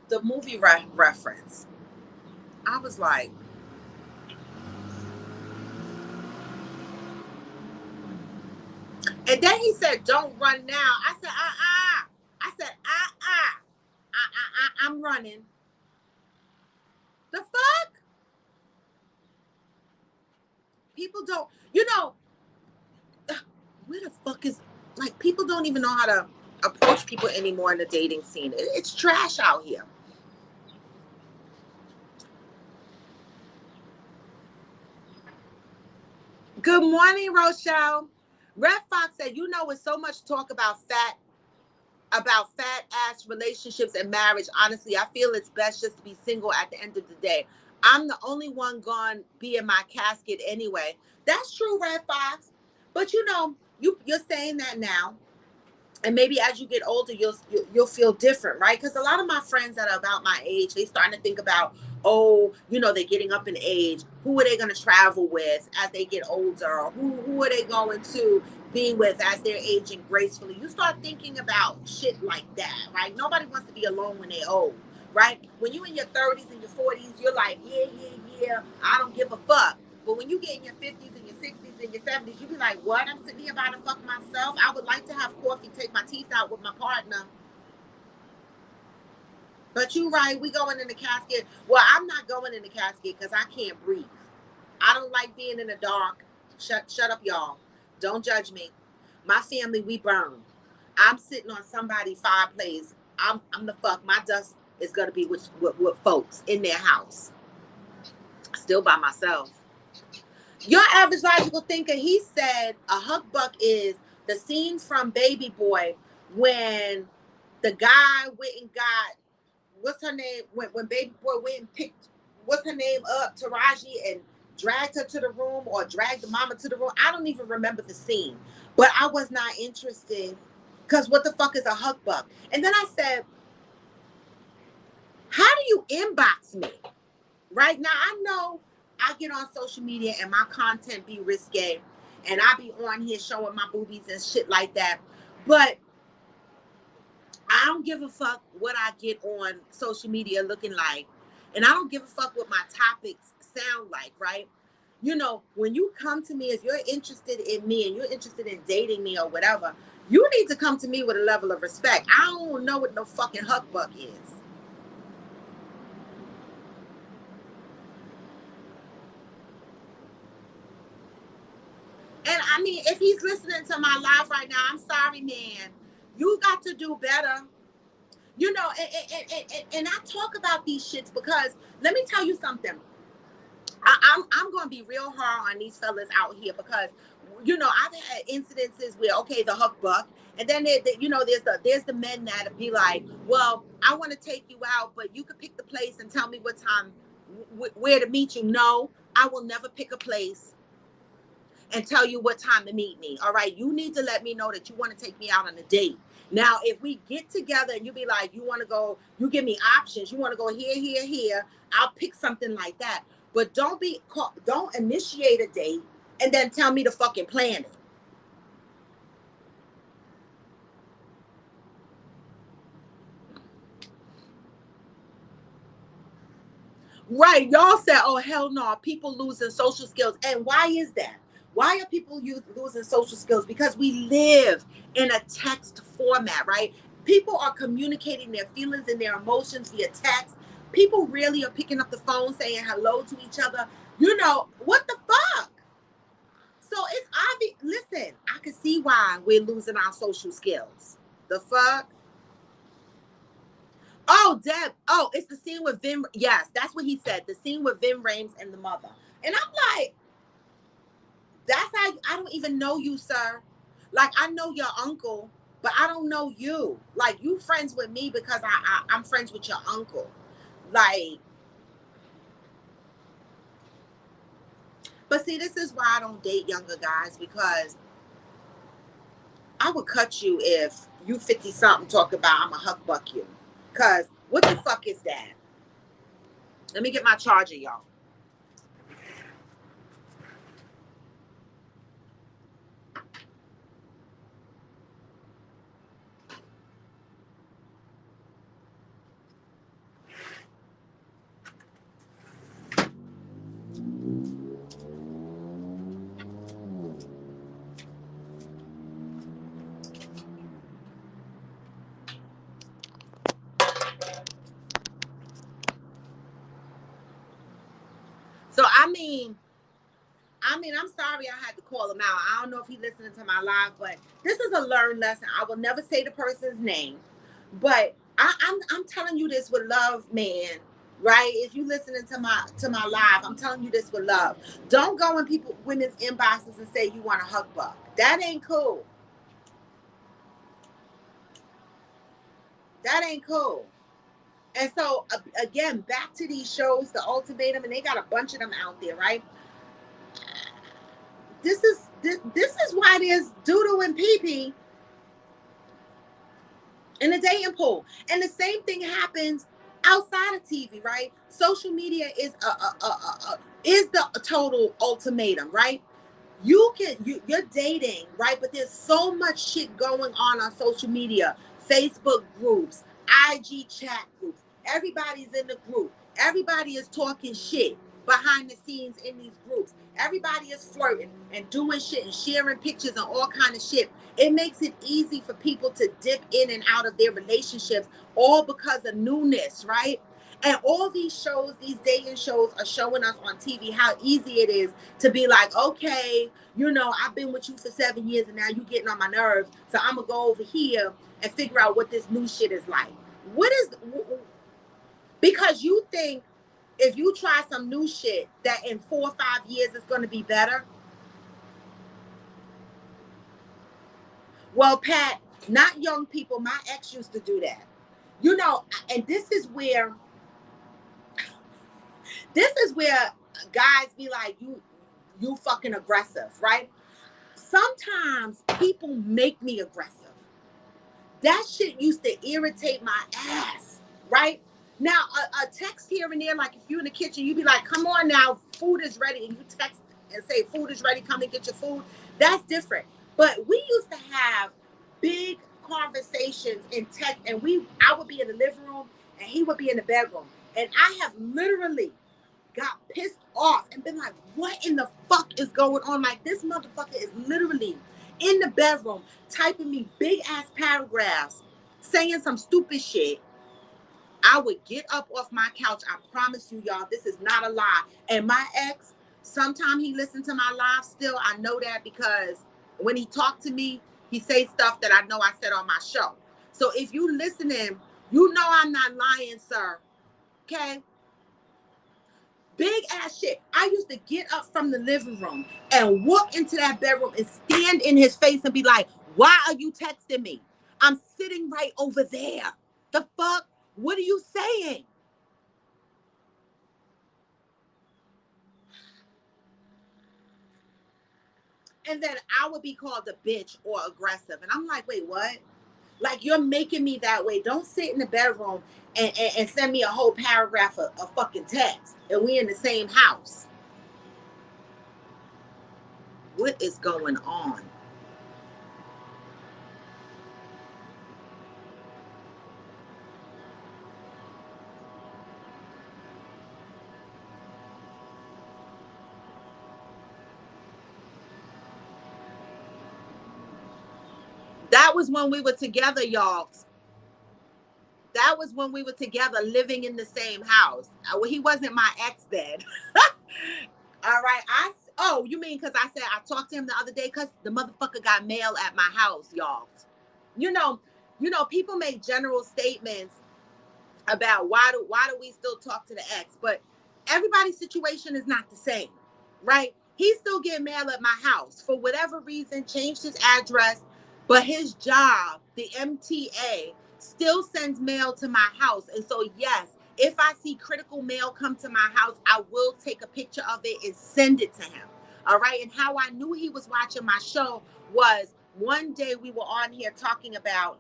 The movie reference. I was like, and then he said, don't run now. I said, I said, I'm running. The fuck? People don't, where the fuck is, like, people don't even know how to approach people anymore in the dating scene. It's trash out here. Good morning, Rochelle. Red Fox said, with so much talk about fat ass relationships and marriage, honestly, I feel it's best just to be single at the end of the day. I'm the only one gonna be in my casket anyway. That's true, Red Fox. But you're saying that now, and maybe as you get older you'll feel different, right? Because a lot of my friends that are about my age, they starting to think about, oh, they're getting up in age, who are they going to travel with as they get older, or who are they going to be with as they're aging gracefully. You start thinking about shit like that, right? Nobody wants to be alone when they're old, right? When you're in your 30s and your 40s, you're like, yeah, I don't give a fuck. But when you get in your 50s and your 60s and your 70s, you be like, what? I'm sitting here about to fuck myself. I would like to have coffee, take my teeth out with my partner. But you right, we going in the casket. Well, I'm not going in the casket because I can't breathe. I don't like being in the dark. Shut up, y'all. Don't judge me. My family, we burn. I'm sitting on somebody's fireplace. I'm the fuck. My dust is gonna be with folks in their house. Still by myself. Your average logical thinker, he said a huck buck is the scene from Baby Boy when the guy went and got, what's her name, when Baby Boy went and picked, what's her name, up, Taraji, and dragged her to the room, or dragged the mama to the room. I don't even remember the scene, but I was not interested because what the fuck is a huck buck? And then I said, how do you inbox me? Right now, I know I get on social media and my content be risque, and I be on here showing my boobies and shit like that. But I don't give a fuck what I get on social media looking like. And I don't give a fuck what my topics sound like, right? When you come to me, if you're interested in me and you're interested in dating me or whatever, you need to come to me with a level of respect. I don't know what no fucking huck buck is. And I mean, if he's listening to my live right now, I'm sorry, man. You got to do better. And I talk about these shits because let me tell you something. I'm going to be real hard on these fellas out here because, I've had incidences where, okay, the huck buck, and then there's the men that be like, well, I want to take you out, but you could pick the place and tell me what time, where to meet you. No, I will never pick a place and tell you what time to meet me. All right. You need to let me know that you want to take me out on a date. Now, if we get together and you be like, you want to go, you give me options. You want to go here. I'll pick something like that. But don't initiate a date and then tell me to fucking plan it. Right. Y'all said, oh, hell no, people losing social skills. And why is that? Why are people losing social skills? Because we live in a text format, right? People are communicating their feelings and their emotions via text. People really are picking up the phone saying hello to each other. What the fuck? So it's Listen, I can see why we're losing our social skills. The fuck? Oh, Deb. Oh, it's the scene with Vim. Yes, that's what he said. The scene with Vim Rames and the mother. And I'm like, that's how I don't even know you, sir. Like, I know your uncle, but I don't know you. Like, you friends with me because I'm friends with your uncle. Like, but see, this is why I don't date younger guys, because I would cut you if you 50 something talk about I'm a huck buck you. Cause what the fuck is that? Let me get my charger, y'all. So I'm sorry I had to call him out. I don't know if he listening to my live, but this is a learned lesson. I will never say the person's name, but I'm telling you this with love, man. Right? If you listening to my live, I'm telling you this with love. Don't go in women's inboxes and say you want a hug buck. That ain't cool. That ain't cool. And so again, back to these shows, the ultimatum, and they got a bunch of them out there, right? This is why there's doodle and pee pee in the dating pool. And the same thing happens outside of TV, right? Social media is the total ultimatum, right? You're dating, right? But there's so much shit going on social media, Facebook groups, IG chat groups. Everybody's in the group. Everybody is talking shit behind the scenes in these groups. Everybody is flirting and doing shit and sharing pictures and all kind of shit. It makes it easy for people to dip in and out of their relationships, all because of newness, right? And all these shows, these dating shows, are showing us on TV how easy it is to be like, okay, I've been with you for 7 years and now you getting on my nerves. So I'm going to go over here and figure out what this new shit is like. Because you think if you try some new shit that in 4 or 5 years it's going to be better. Well, Pat, not young people. My ex used to do that. And this is where guys be like, you fucking aggressive, right? Sometimes people make me aggressive. That shit used to irritate my ass, right? Now, a text here and there, like if you're in the kitchen, you be like, come on now, food is ready. And you text and say, food is ready, come and get your food. That's different. But we used to have big conversations in text, and I would be in the living room and he would be in the bedroom. And I have literally got pissed off and been like, what in the fuck is going on? Like, this motherfucker is literally in the bedroom typing me big ass paragraphs saying some stupid shit. I would get up off my couch. I promise you, y'all, this is not a lie. And my ex, sometimes he listened to my live still. I know that because when he talked to me, he say stuff that I know I said on my show. So if you listening, you know I'm not lying, sir. Okay? Big ass shit. I used to get up from the living room and walk into that bedroom and stand in his face and be like, why are you texting me? I'm sitting right over there. The fuck? What are you saying? And then I would be called a bitch or aggressive. And I'm like, wait, what? Like, you're making me that way. Don't sit in the bedroom and send me a whole paragraph of fucking text. And we in the same house. What is going on? That was when we were together, y'all. That was when we were together living in the same house. Well, he wasn't my ex then. All right. Oh, you mean because I said I talked to him the other day? Because the motherfucker got mail at my house, y'all. You know, people make general statements about why do we still talk to the ex, but everybody's situation is not the same, right? He's still getting mail at my house for whatever reason, changed his address, but his job, the MTA, still sends mail to my house. And so yes, if I see critical mail come to my house, I will take a picture of it and send it to him. All right. And how I knew he was watching my show was one day we were on here talking about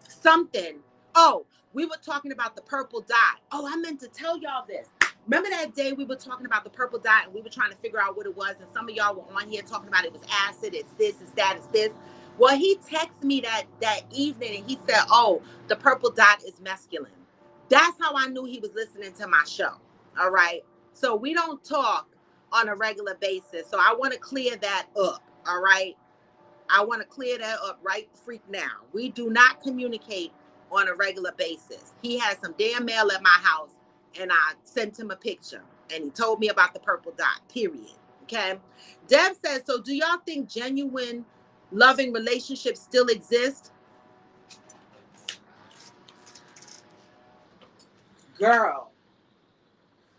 something. Oh, we were talking about the purple dye. Oh, I meant to tell y'all this. Remember that day we were talking about the purple dye and we were trying to figure out what it was, and some of y'all were on here talking about it was acid, it's this, it's that, it's this. Well, he texted me that evening and he said, oh, the purple dot is masculine. That's how I knew he was listening to my show. All right. So we don't talk on a regular basis. So I want to clear that up. All right. I want to clear that up right freak now. We do not communicate on a regular basis. He had some damn mail at my house and I sent him a picture and he told me about the purple dot, period. Okay. Deb says, so do y'all think genuine loving relationships still exist? Girl,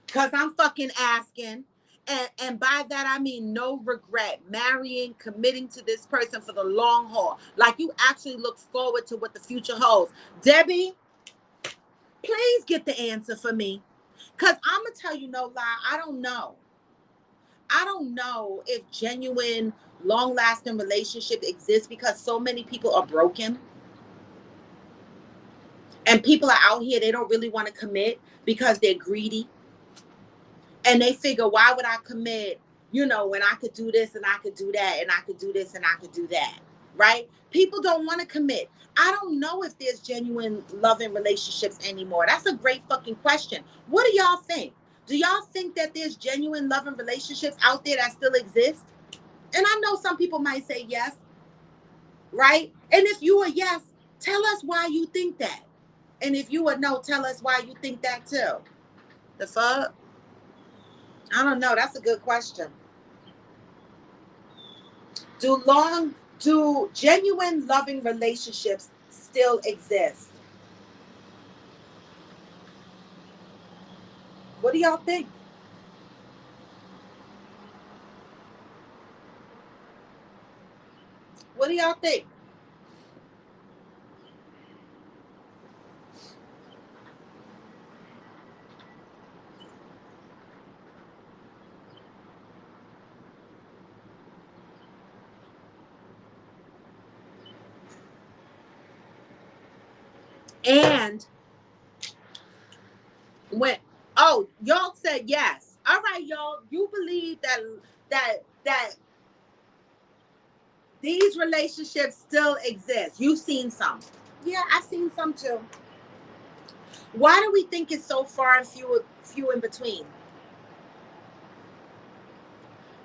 because I'm fucking asking. And by that, I mean no regret. Marrying, committing to this person for the long haul. Like you actually look forward to what the future holds. Debbie, please get the answer for me. Because I'm going to tell you no lie. I don't know. I don't know if genuine, long-lasting relationship exists because so many people are broken. And people are out here, they don't really want to commit because they're greedy. And they figure, why would I commit, when I could do this and I could do that and I could do this and I could do that, right? People don't want to commit. I don't know if there's genuine loving relationships anymore. That's a great fucking question. What do y'all think? Do y'all think that there's genuine loving relationships out there that still exist? And I know some people might say yes, right? And if you are yes, tell us why you think that. And if you are no, tell us why you think that too. The fuck? I don't know. That's a good question. Do genuine loving relationships still exist? What do y'all think? What do y'all think? And when y'all said yes. All right, y'all. You believe that these relationships still exist. You've seen some. Yeah, I've seen some too. Why do we think it's so far and few in between?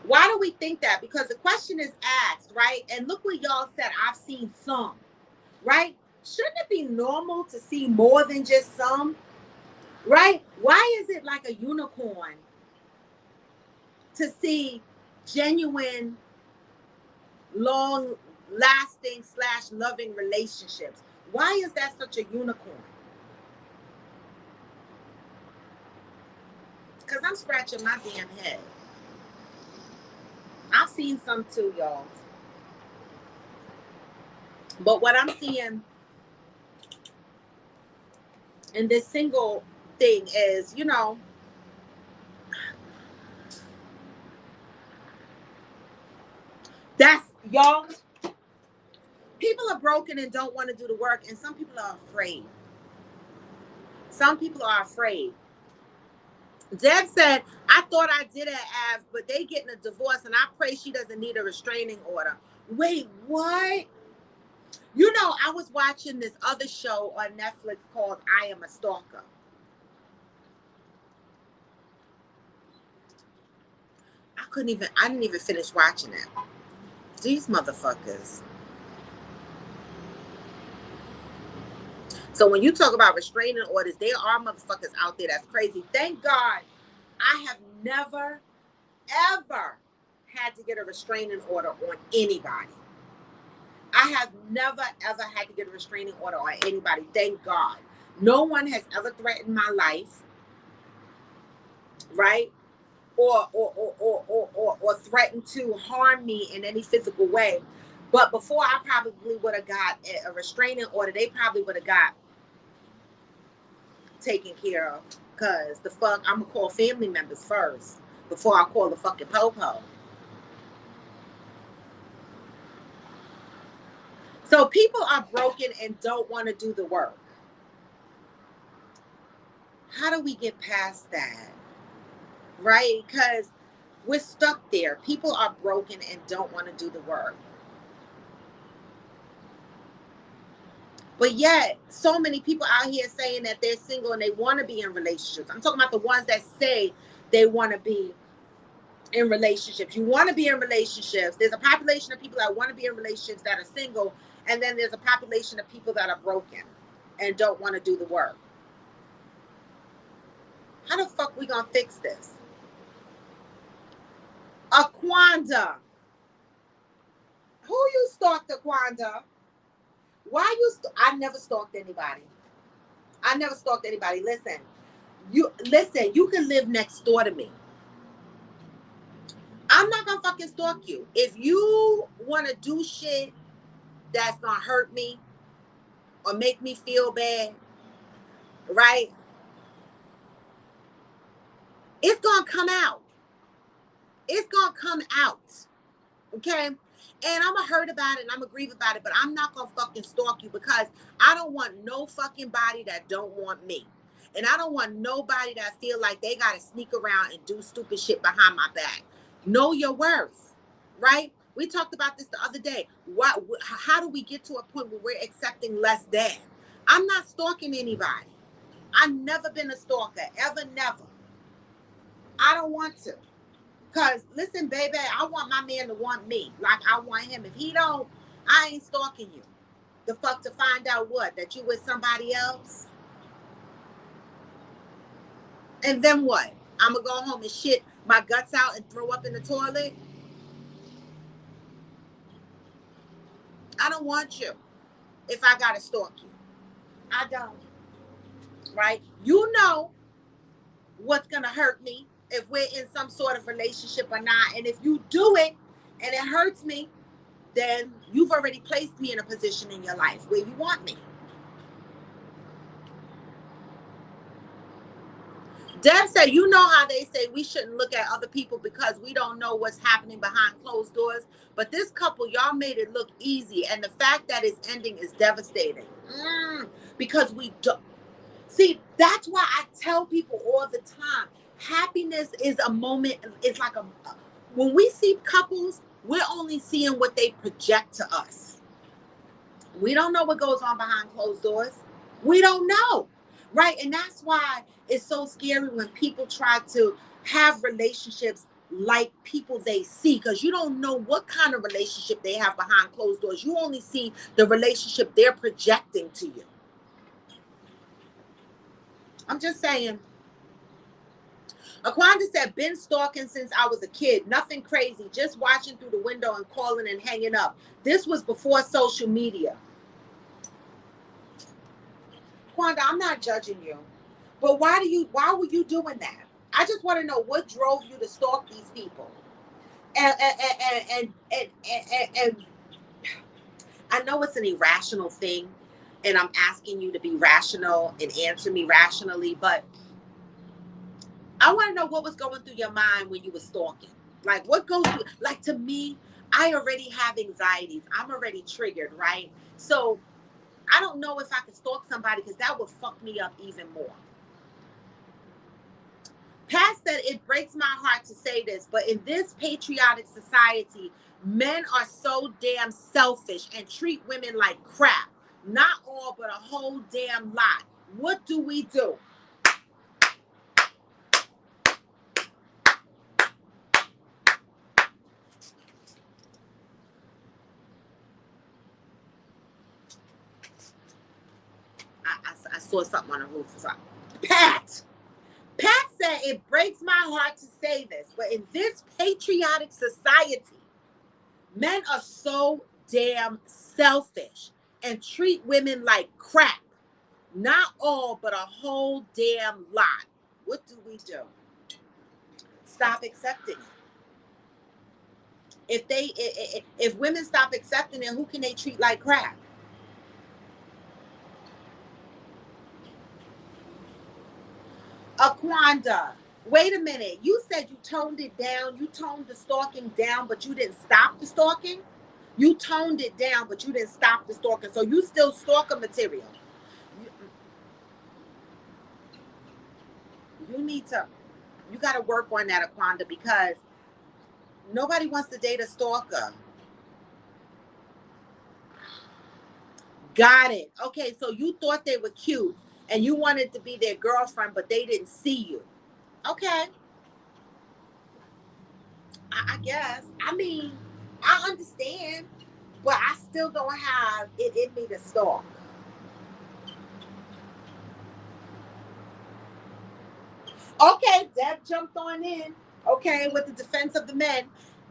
Why do we think that? Because the question is asked, right? And look what y'all said. I've seen some, right? Shouldn't it be normal to see more than just some, right? Why is it like a unicorn to see genuine, long lasting / loving relationships? Why is that such a unicorn? Because I'm scratching my damn head. I've seen some too, y'all. But what I'm seeing in this single thing is, that's y'all. People are broken and don't want to do the work, and some people are afraid. Some people are afraid. Deb said, I thought I did at Av, but they getting a divorce, and I pray she doesn't need a restraining order. Wait, what? I was watching this other show on Netflix called I Am a Stalker. I didn't even finish watching it. These motherfuckers. So when you talk about restraining orders, there are motherfuckers out there that's crazy. Thank God I have never, ever had to get a restraining order on anybody. I have never, ever had to get a restraining order on anybody. Thank God. No one has ever threatened my life, right? Or threatened to harm me in any physical way. But before I probably would have got a restraining order, they probably would have got taken care of. Because the fuck, I'm going to call family members first before I call the fucking po-po. So people are broken and don't want to do the work. How do we get past that? Right? Because we're stuck there. People are broken and don't want to do the work. But yet, so many people out here saying that they're single and they want to be in relationships. I'm talking about the ones that say they want to be in relationships. You want to be in relationships. There's a population of people that want to be in relationships that are single, and then there's a population of people that are broken and don't want to do the work. How the fuck we gonna fix this? Aquanda. Who you stalked, Aquanda? Why you? I never stalked anybody. I never stalked anybody. Listen, you can live next door to me. I'm not gonna fucking stalk you. If you want to do shit that's gonna hurt me or make me feel bad, right? It's gonna come out. It's gonna come out. Okay? And I'm gonna hurt about it and I'm gonna grieve about it, but I'm not gonna fucking stalk you because I don't want no fucking body that don't want me. And I don't want nobody that feel like they gotta sneak around and do stupid shit behind my back. Know your worth, right? We talked about this the other day. How do we get to a point where we're accepting less than? I'm not stalking anybody. I've never been a stalker, ever, never. I don't want to. Cause listen, baby, I want my man to want me like I want him. If he don't, I ain't stalking you. The fuck to find out what? That you with somebody else? And then what? I'm gonna go home and shit my guts out and throw up in the toilet? I don't want you if I gotta stalk you. I don't. Right? You know what's gonna hurt me if we're in some sort of relationship or not. And if you do it and it hurts me, then you've already placed me in a position in your life where you want me. Deb said, you know how they say we shouldn't look at other people because we don't know what's happening behind closed doors. But this couple, y'all made it look easy. And the fact that it's ending is devastating. Because we don't. See, that's why I tell people all the time, happiness is a moment. It's like when we see couples, we're only seeing what they project to us. We don't know what goes on behind closed doors. We don't know. Right. And that's why it's so scary when people try to have relationships like people they see, because you don't know what kind of relationship they have behind closed doors. You only see the relationship they're projecting to you. I'm just saying. Aquanda said, been stalking since I was a kid. Nothing crazy. Just watching through the window and calling and hanging up. This was before social media. Aquanda, I'm not judging you. But why were you doing that? I just want to know what drove you to stalk these people. And I know it's an irrational thing, and I'm asking you to be rational and answer me rationally, but I want to know what was going through your mind when you were stalking. Like, what goes through, like, to me, I already have anxieties. I'm already triggered, right? So I don't know if I could stalk somebody because that would fuck me up even more. Pat said, it breaks my heart to say this, but in this patriotic society, men are so damn selfish and treat women like crap. Not all, but a whole damn lot. What do we do? I saw something on the roof. Pat said it breaks my heart to say this, but in this patriotic society, men are so damn selfish and treat women like crap. Not all, but a whole damn lot. What do we do? Stop accepting it. If women stop accepting it, who can they treat like crap? Aquanda, wait a minute. You said you toned it down. You toned the stalking down, but you didn't stop the stalking. You toned it down, but you didn't stop the stalking. So you still stalker material. You need to. You got to work on that, Aquanda, because nobody wants to date a stalker. Got it. Okay, so you thought they were cute and you wanted to be their girlfriend, but they didn't see you. Okay, I guess. I mean, I understand, but I still don't have it in me to stalk. Okay, Deb jumped on in. Okay, with the defense of the men.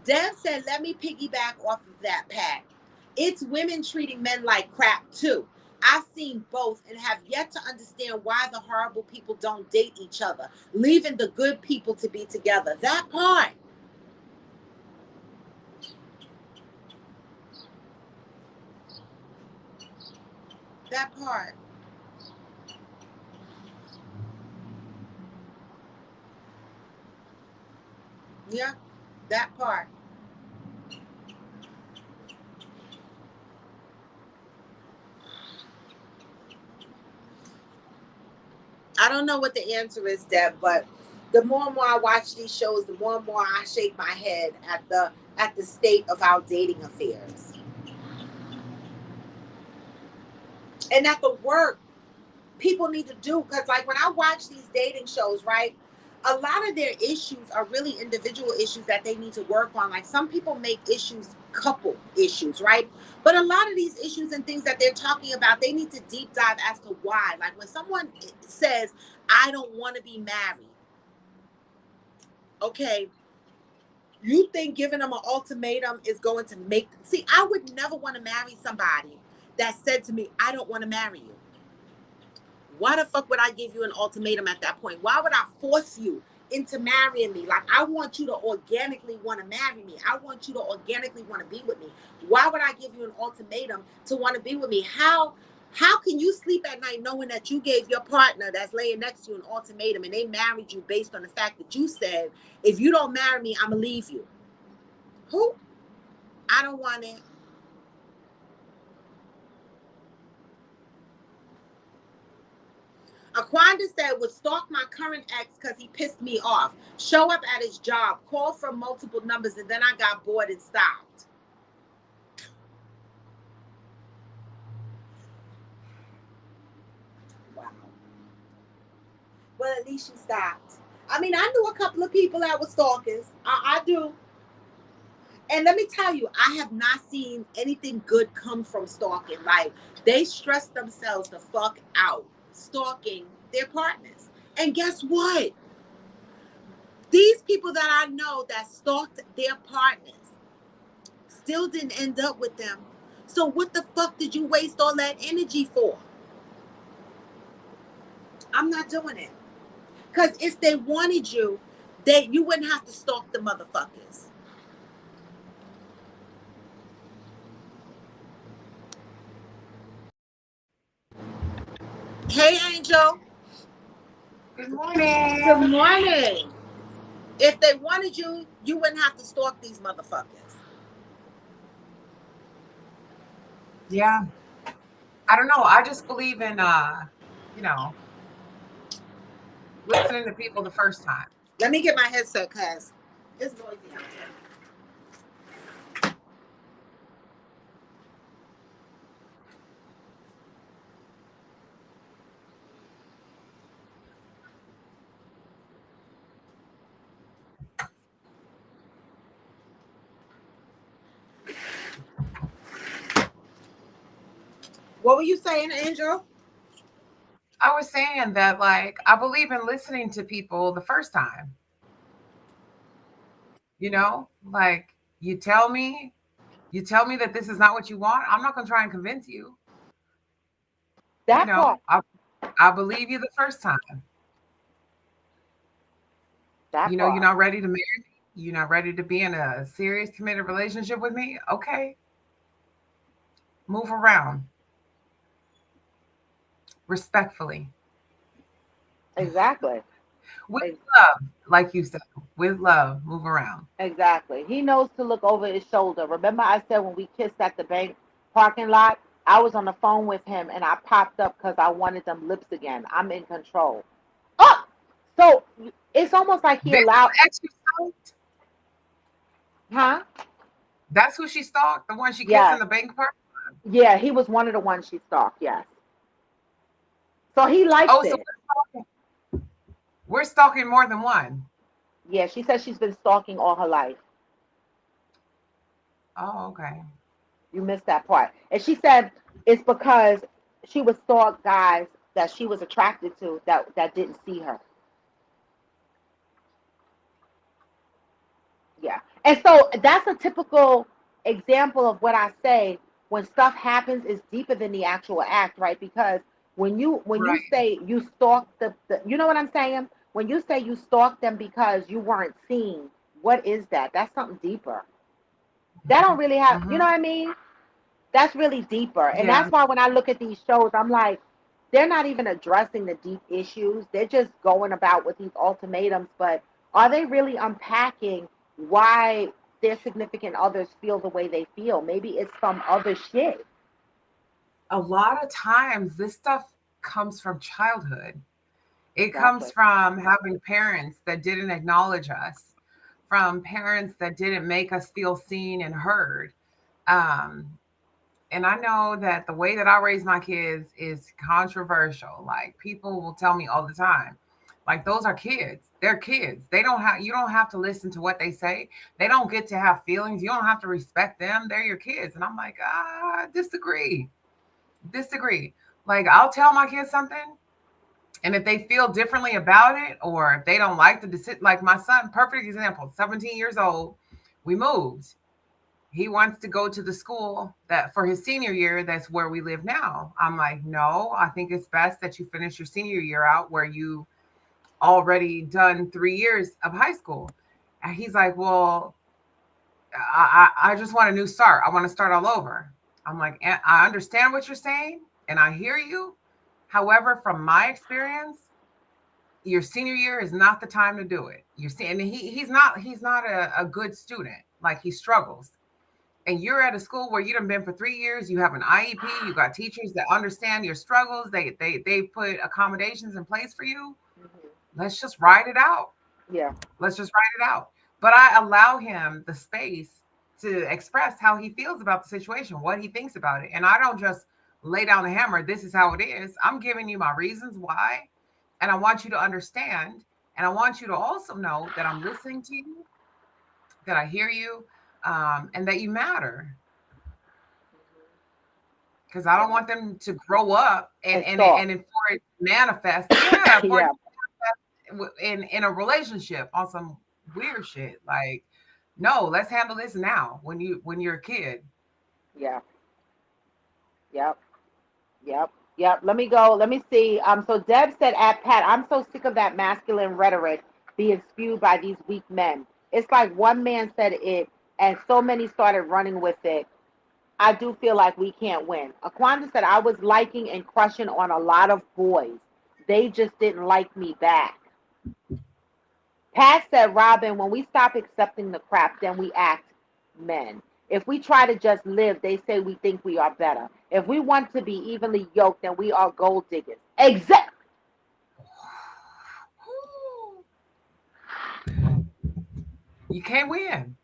Deb said, let me piggyback off of that, Pat. It's women treating men like crap, too. I've seen both and have yet to understand why the horrible people don't date each other, leaving the good people to be together. That part. That part. Yeah, that part. I don't know what the answer is, Deb, but the more and more I watch these shows, the more and more I shake my head at the state of our dating affairs. And at the work people need to do, because like when I watch these dating shows, right, a lot of their issues are really individual issues that they need to work on. Like some people make issues couple issues, right, but a lot of these issues and things that they're talking about, they need to deep dive as to why. Like when someone says, I don't want to be married, okay, you think giving them an ultimatum is going to make see, I would never want to marry somebody that said to me, I don't want to marry you. Why the fuck would I give you an ultimatum at that point? Why would I force you into marrying me? Like, I want you to organically want to marry me. I want you to organically want to be with me. Why would I give you an ultimatum to want to be with me? How can you sleep at night knowing that you gave your partner that's laying next to you an ultimatum and they married you based on the fact that you said, if you don't marry me, I'm gonna leave you? Who? I don't want it. Aquanda said, would stalk my current ex because he pissed me off. Show up at his job, call from multiple numbers, and then I got bored and stopped. Wow. Well, at least you stopped. I mean, I knew a couple of people that were stalkers. I do. And let me tell you, I have not seen anything good come from stalking. Like, they stress themselves the fuck out stalking their partners. And guess what? These people that I know that stalked their partners still didn't end up with them. So what the fuck did you waste all that energy for? I'm not doing it. Because if they wanted you, you wouldn't have to stalk the motherfuckers. Hey, Angel. Good morning. Good morning. If they wanted you, you wouldn't have to stalk these motherfuckers. Yeah, I don't know. I just believe in you know, listening to people the first time. Let me get my headset, cuz it's noisy out here. What were you saying, Angel? I was saying that, like, I believe in listening to people the first time, like you tell me, that this is not what you want. I'm not going to try and convince you, you That part. know, I, I believe you the first time. That You're part. not ready to marry me. You're not ready to be in a serious committed relationship with me. Okay, move around respectfully Exactly. with Ex- love, like you said, with love, move around. Exactly. He knows to look over his shoulder. Remember, I said when we kissed at the bank parking lot, I was on the phone with him and I popped up because I wanted them lips again. I'm in control. Oh, so it's almost like he This is allowed, the ex you stalked. huh? That's who she stalked. The one she kissed in Yes. the bank part. Yeah, he was one of the ones she stalked. Yes. So he liked Oh, so it. we're stalking more than one. Yeah, she said she's been stalking all her life. Oh, okay. You missed that part. And she said it's because she would stalk guys that she was attracted to that didn't see her. Yeah. And so that's a typical example of what I say when stuff happens is deeper than the actual act, right? Because when you Right. say you stalk the you know what I'm saying? When you say you stalk them because you weren't seen, what is that? That's something deeper. That don't really have, you Mm-hmm. know what I mean? That's really deeper. And Yeah. that's why when I look at these shows, I'm like, they're not even addressing the deep issues. They're just going about with these ultimatums. But are they really unpacking why their significant others feel the way they feel? Maybe it's some other shit. A lot of times, this stuff comes from childhood. It comes Exactly. from having parents that didn't acknowledge us, from parents that didn't make us feel seen and heard. Um, and I know that the way that I raise my kids is controversial. Like people will tell me all the time, like those are kids. They're kids. They don't have you don't have to listen to what they say. They don't get to have feelings. You don't have to respect them. They're your kids. And I'm like, disagree. Disagree. Like I'll tell my kids something, and if they feel differently about it, or if they don't like the decision, like my son, perfect example, 17 years old, we moved. He wants to go to the school that for his senior year, that's where we live now. I'm like, no, I think it's best that you finish your senior year out where you already done 3 years of high school. And he's like, well, I just want a new start. I want to start all over. I'm like, I understand what you're saying and I hear you. However, from my experience, your senior year is not the time to do it. You're seeing he's not a good student. Like he struggles. And you're at a school where you done been for 3 years, you have an IEP, you got teachers that understand your struggles, they put accommodations in place for you. Hmm. Let's just ride it out. Yeah. Let's just write it out. But I allow him the space to express how he feels about the situation, what he thinks about it. And I don't just lay down the hammer, this is how it is. I'm giving you my reasons why. And I want you to understand. And I want you to also know that I'm listening to you, that I hear you, and that you matter. Because I don't Yeah. want them to grow up and And and stalk. and for it to manifest. Yeah, for it Yeah. in a relationship on some weird shit. Like, no, let's handle this now. When you're a kid, Yeah. Yep. Yep. Yep. Let me go. Let me see. So Deb said at Pat, I'm so sick of that masculine rhetoric being spewed by these weak men. It's like one man said it and so many started running with it. I do feel like we can't win. Aquanda said I was liking and crushing on a lot of boys. They just didn't like me back. Pat said, Robin, when we stop accepting the crap, then we act men. If we try to just live, they say we think we are better. If we want to be evenly yoked, then we are gold diggers. Exact. you can't win.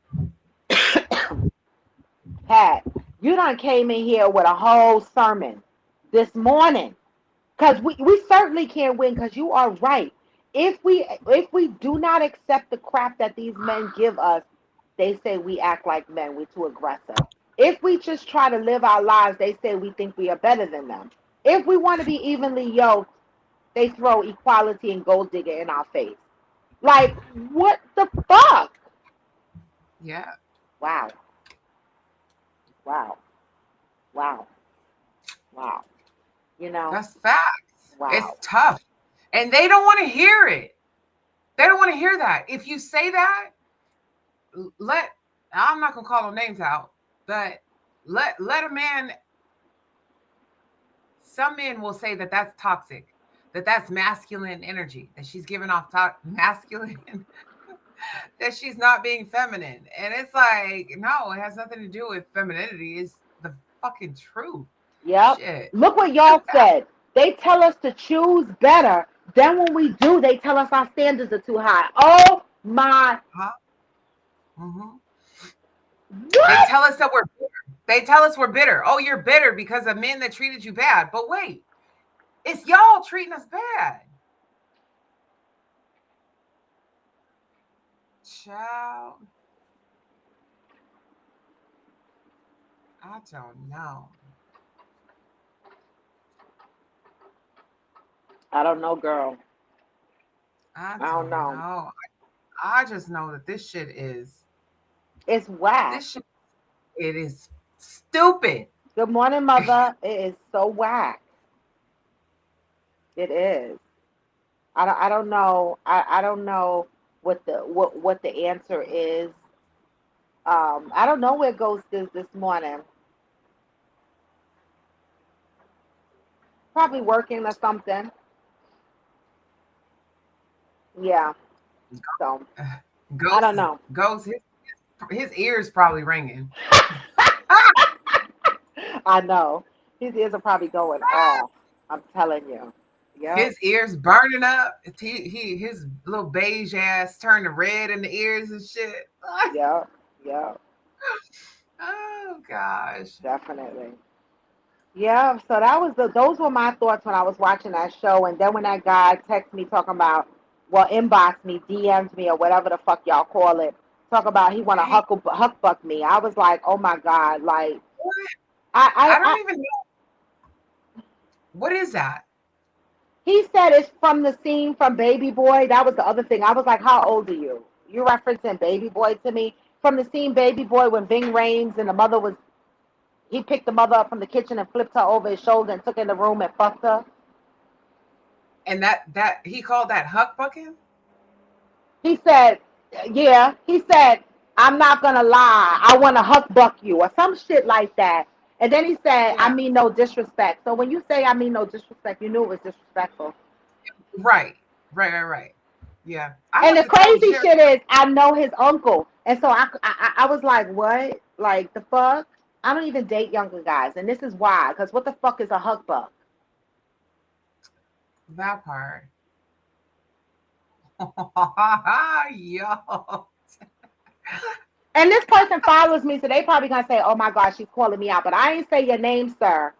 Pat, you done came in here with a whole sermon this morning. Because we certainly can't win because you are right. If we do not accept the crap that these men give us, they say we act like men, we're too aggressive. If we just try to live our lives, they say we think we are better than them. If we want to be evenly yoked, they throw equality and gold digger in our face. Like, what the fuck? Yeah. Wow, wow, wow, wow. You know, That's facts. It's wow. tough. And they don't want to hear it. They don't want to hear that. If you say that, let I'm not gonna call no names out, but let a man, some men will say that that's toxic, that that's masculine energy, that she's giving off masculine, that she's not being feminine. And it's like, no, it has nothing to do with femininity. It's the fucking truth. Yep. Shit. Look what y'all said. They tell us to choose better. Then when we do, they tell us our standards are too high. Oh my. Huh? Hmm. They What? tell us that we're bitter. They tell us we're bitter. Oh, you're bitter because of men that treated you bad. But wait, it's y'all treating us bad. Child, I don't know. I don't know, girl. I I don't don't know. know. I just know that It's whack. this shit, it is stupid. Good morning, mother. It is so whack. It is. I don't know. I don't know what the answer is. I don't know where Ghost is this morning. Probably working or something. Yeah. So I don't know. Goes his ears probably ringing. I know. His ears are probably going off. I'm telling you. Yep. His ears burning up. His little beige ass turned to red in the ears and shit. Yep. Yep. Oh gosh. Definitely. Yeah. So that was those were my thoughts when I was watching that show. And then when that guy texted me talking about, well, inbox me, DM'd me, or whatever the fuck y'all call it, talk about he want to Right. huck buck me. I was like, oh my god, like What? I I don't even know. What is that? he said it's from the scene from Baby Boy. That was the other thing. I was like, how old are you? You're referencing Baby Boy to me from the scene Baby Boy when Ving Rhames and the mother was he picked the mother up from the kitchen and flipped her over his shoulder and took her in the room and fucked her. And that he called that huck bucking? He said, yeah, he said, I'm not gonna lie, I wanna huck buck you or some shit like that. And then he said, I Yeah. mean no disrespect. So when you say I mean no disrespect, you knew it was disrespectful. Right. Right. Yeah. I And have the to tell crazy Jerry. shit is, I know his uncle, and so I was like, what? Like the fuck? I don't even date younger guys, and this is why. Because what the fuck is a huck buck? That part. Yo. And this person follows me, so they probably gonna say, "Oh my God, she's calling me out." But I ain't say your name, sir.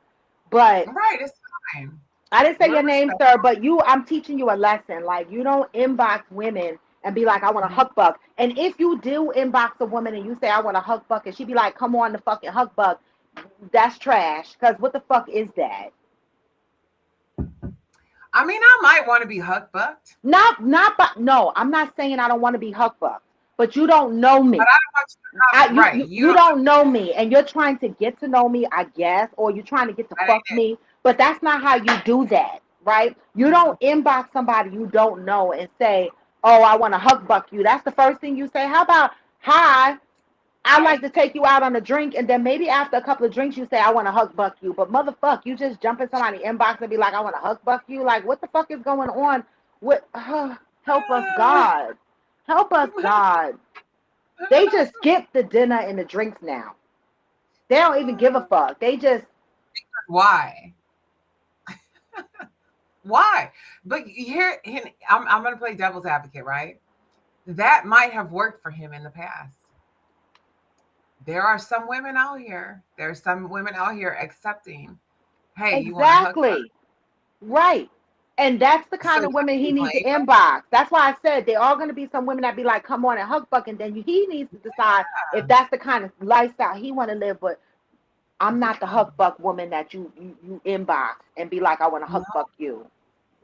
But Right, it's fine. I didn't say We're your name, respectful. sir. But I'm teaching you a lesson. Like you don't inbox women and be like, "I want a huck buck." And if you do inbox a woman and you say, "I want a huck buck," and she be like, "Come on, the fucking huck buck," that's trash. Because what the fuck is that? I mean, I might want to be huck bucked, Not, but no, I'm not saying I don't want to be huck buck, but you don't know but me. I don't want you to have, right. You You don't don't know me, and you're trying to get to know me, I guess, or you're trying to get to that fuck ain't me. But that's not how you do that, right? You it. don't inbox somebody you don't know and say, "Oh, I want to hug buck you." That's the first thing you say. How about, "Hi, I'd like Right. to take you out on a drink," and then maybe after a couple of drinks you say, "I want to hug buck you." But motherfuck, you just jump in somebody's inbox and be like, "I want to hug buck you." Like, what the fuck is going on? What? Help us, God. Help us, God. They just skip the dinner and the drinks now. They don't even give a fuck. They just Why? Why? But I'm going to play devil's advocate, right? That might have worked for him in the past. There are some women out here. There are some women out here accepting, hey, you want a hug buck? exactly right. And that's the So kind you of women he needs to blame inbox. That's why I said there are going to be some women that be like, "Come on and hug buck," and then he needs to decide if that's the kind of lifestyle he want to live. But I'm them. not the hug buck woman that you inbox and be like, "I want to Yeah. hug buck you."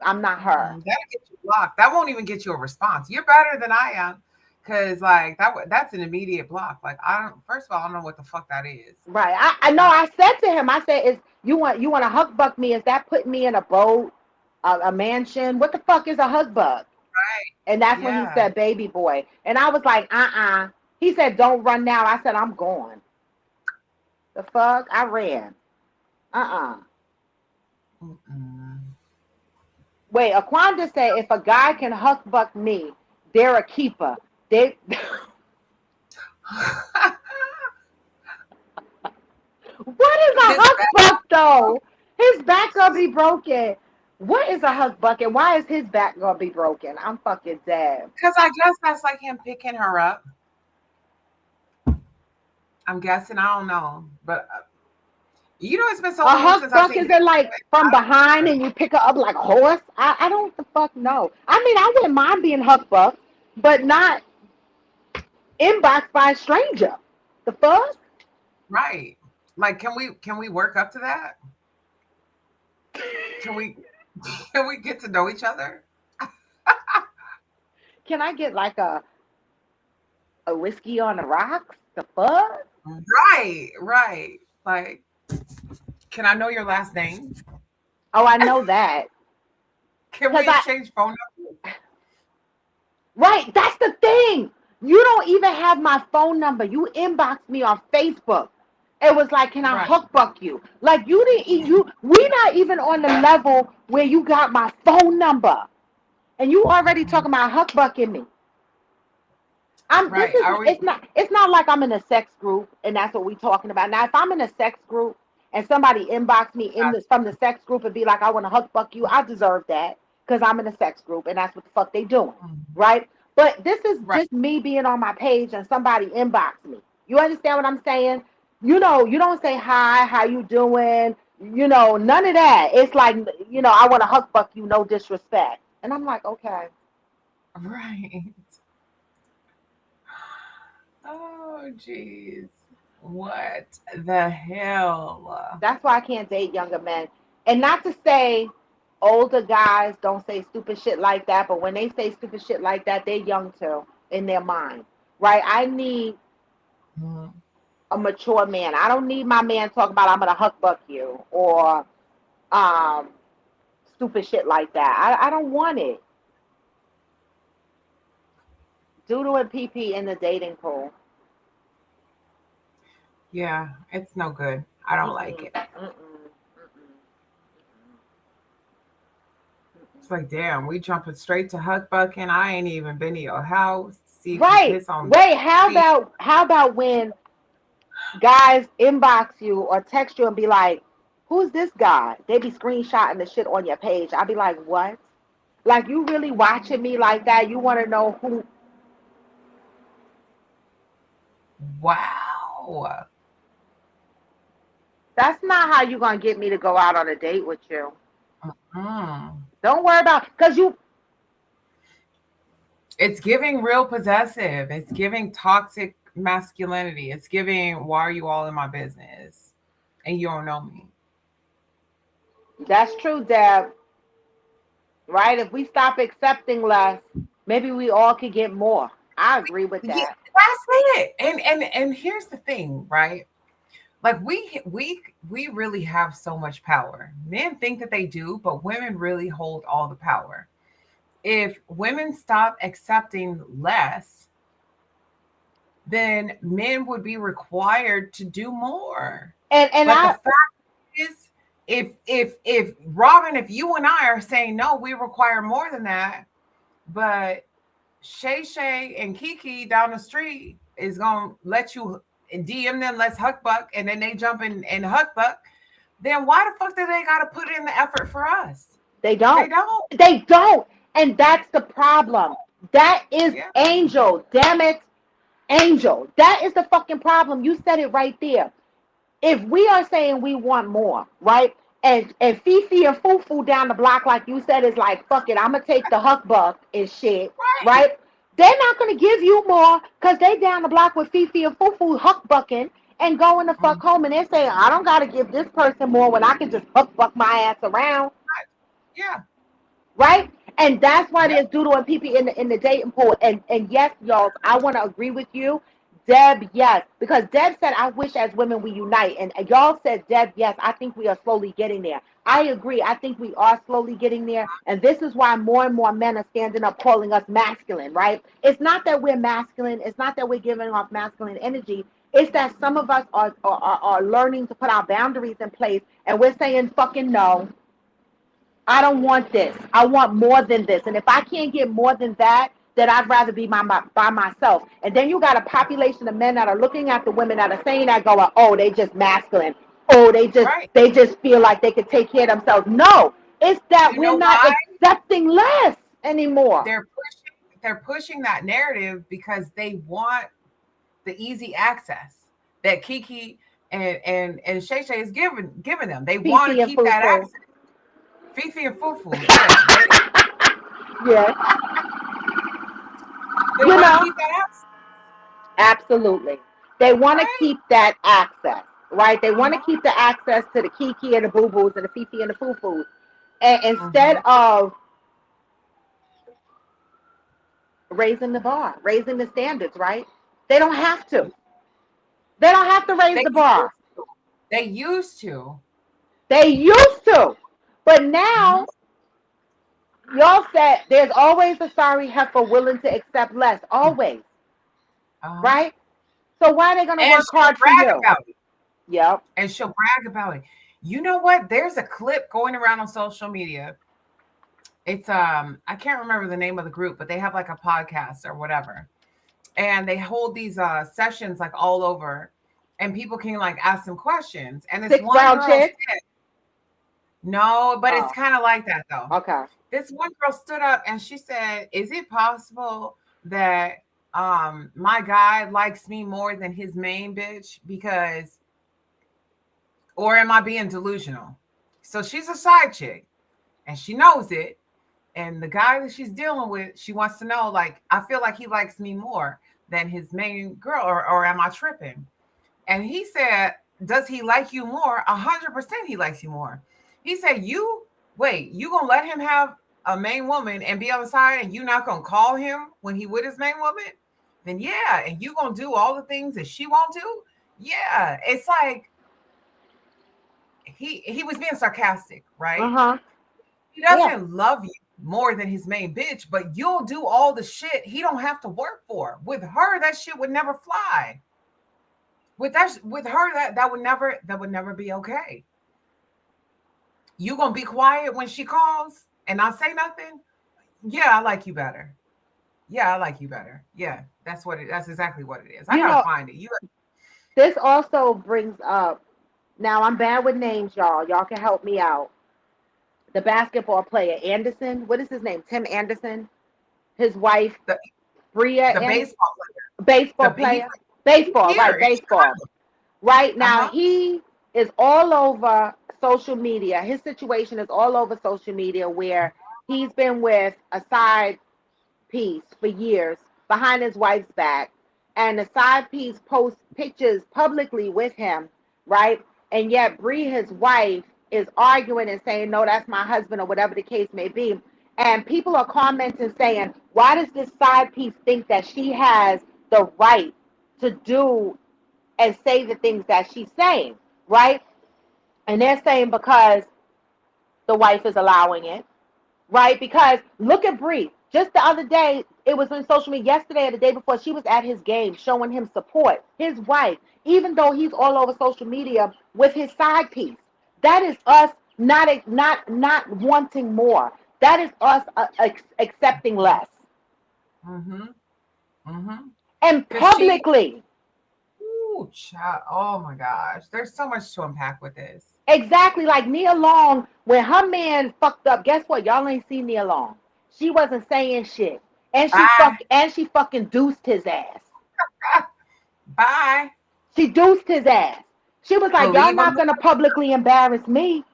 I'm not her. That'll get you blocked. That won't even get you a response. You're better than I am, because like that's an immediate block. Like I don't. First of all, I don't know what the fuck that is. Right. I know. Uh, I said to him, I said, "Is you want to hug buck me? Is that putting me in a boat, a mansion? What the fuck is a hug buck?" And that's when he yeah. said, "Baby boy," and I was like, He said, "Don't run now." I said, "I'm going." The fuck? I ran. Uh. Mm-mm. Wait. Aquanda said, "If a guy can hug buck me, they're a keeper." They. What is a His hug back, buck though? His back gonna be broken. What is a hug buck and why is his back gonna be broken? I'm fucking dead. because I guess that's like him picking her up. I'm guessing. I don't know, but it's been so A long hug since I've buck seen is him. it like from behind I and you pick her up like a horse? I don't the fuck know. I mean I wouldn't mind being hug buck, but not inboxed by a stranger. The fuck? Right. Like, can we work up to that? Can we can we get to know each other? Can I get like a whiskey on the rocks? The fuck? Right, right. Like, can I know your last name? Oh, I know that. Can Cause we I exchange phone numbers? right, that's the thing. You don't even have my phone number. You inboxed me on Facebook. It was like, can I Right. hook buck you? Like you didn't you we not even on the level where you got my phone number. And you already Mhm. talking about huck bucking me. I'm this Right. is Are we? it's not like I'm in a sex group and that's what we talking about. Now if I'm in a sex group and somebody inbox me in this Yes. from the sex group and be like, I want to huck buck you, I deserve that because I'm in a sex group and that's what the fuck they doing. Mhm. Right? But this is Right. just me being on my page and somebody inbox me. You understand what I'm saying? You don't say hi, how you doing? None of that. It's like, I want to huck buck you, no disrespect. And I'm like, okay. Right. Oh, jeez. What the hell? That's why I can't date younger men. And not to say older guys don't say stupid shit like that, but when they say stupid shit like that, they're young too in their mind. Right? I need Mhm. a mature man. I don't need my man talking about I'm gonna huck buck you or um stupid shit like that. I don't want it. Doodle and PP in the dating pool. Yeah, it's no good. I don't like Mm-mm, it. mm-mm, It's like, damn, we jumping straight to Huck Bucking. I ain't even been to your house to see if you right. piss on Wait, how feet. about how about when guys inbox you or text you and be like, "Who's this guy?" They be screenshotting the shit on your page. I be like, "What? Like you really watching me like that? You want to know who?" Wow. That's not how you gonna get me to go out on a date with you. Mm. Don't worry about because you It's giving real possessive. It's giving toxic masculinity. It's giving, why are you all in my business? And you don't know me. that's true, Deb. Right? If we stop accepting less, maybe we all could get more. I agree with Yeah, that. that's it. And here's the thing, right? Like we really have so much power. Men think that they do, but women really hold all the power. If women stop accepting less, then men would be required to do more. And But the I fact is, if Robin, if you and I are saying no, we require more than that, but Shay Shay and Kiki down the street is gonna let you DM them, let's huck buck, and then they jump in and huck buck, then why the fuck do they gotta put in the effort for us? they They don't. don't. They don't. And that's the problem. That is Yeah. Angel. Damn it. Angel. That is the fucking problem. You said it right there. If we are saying we want more, right? And Fifi and Fufu down the block, like you said, is like, fuck it, I'm gonna take the huck buck and shit, Right. right? They're not gonna give you more because they down the block with Fifi and Fufu huck bucking and going the fuck Mhm. home and they're saying, I don't gotta give this person more when I can just huck buck my ass around, Right. Yeah. right? And that's why Yep. there's doodle and pee in the dating pool. And yes, y'all, I want to agree with you. Deb, yes. Because Deb said, I wish as women we unite. And y'all said, Deb, yes, I think we are slowly getting there. I agree. I think we are slowly getting there. And this is why more and more men are standing up calling us masculine, right? It's not that we're masculine. It's not that we're giving off masculine energy. It's that some of us are learning to put our boundaries in place. And we're saying fucking no. I don't want this. I want more than this. And if I can't get more than that, then I'd rather be by myself. And then you got a population of men that are looking at the women that are saying that, going, oh, they just masculine. Oh, Right. they just feel like they could take care of themselves. No, it's that You we're know not why? accepting less anymore. They're pushing that narrative because they want the easy access that Kiki and Shay Shay is giving them. They want Fifi to and keep that Fufu. access. Fifi and Fufu, yeah, Yes. they You want to know, keep that access, absolutely. They want to right? keep that access, right? They want to Uh-huh. keep the access to the Kiki and the Boo Boos and the Fifi and the Foo Foos. And instead Mm-hmm. of raising the bar, raising the standards, right? They don't have to. They don't have to raise They the bar. used to. They used to. They used to. But Mm-hmm. now, y'all said there's always a sorry heifer willing to accept less. Always, Uh-huh. right? So why are they going to And work she'll hard for brag you? about it. Yep. And she'll brag about it. You know what? There's a clip going around on social media. It's I can't remember the name of the group, but they have like a podcast or whatever. And they hold these sessions like all over, and people can like ask them questions. And this Six one brown girl chicks. said, no, but it's Oh, kind of like that though. okay. This one girl stood up and she said, is it possible that my guy likes me more than his main bitch? Because, or am I being delusional? So she's a side chick and she knows it. And the guy that she's dealing with, she wants to know, like, I feel like he likes me more than his main girl, or am I tripping? And he said, does he like you more? 100% he likes you more. He said, you gonna let him have a main woman and be on the side and you not gonna call him when he with his main woman? Then yeah, and you gonna do all the things that she won't do? Yeah. It's like he was being sarcastic, Uh right? huh. He Yeah. doesn't love you more than his main bitch, but you'll do all the shit he don't have to work for. With her, that shit would never fly. With her, that would never be okay. You gonna be quiet when she calls and not say nothing? Yeah, I like you better. Yeah, I like you better. Yeah, that's exactly what it is. I You gotta know, find it. You this also brings up. Now I'm bad with names, y'all. Y'all can help me out. The basketball player Anderson. What is his name? Tim Anderson. His wife the Bria the and baseball baseball player. He's player. Baseball, right? here in Baseball. Chicago. Right now, Uh-huh. he is all over social media. His situation is all over social media where he's been with a side piece for years behind his wife's back, and the side piece posts pictures publicly with him, right? And yet Bree, his wife, is arguing and saying, "No, that's my husband," or whatever the case may be. And people are commenting saying, "Why does this side piece think that she has the right to do and say the things that she's saying?" Right? And they're saying because the wife is allowing it, right? Because look at Bree. Just the other day, it was on social media yesterday or the day before, she was at his game showing him support, his wife, even though he's all over social media with his side piece. That is us not wanting more. That is us accepting less. Mm-hmm. Mm-hmm. And Because she, publicly. ooh, child, oh my gosh, there's so much to unpack with this. Exactly like Nia Long, when her man fucked up, guess what? Y'all ain't seen Nia Long. She wasn't saying shit. Bye. And she fucking deuced his ass. Bye. She deuced his ass. She was like, y'all Believe him not gonna publicly embarrass me.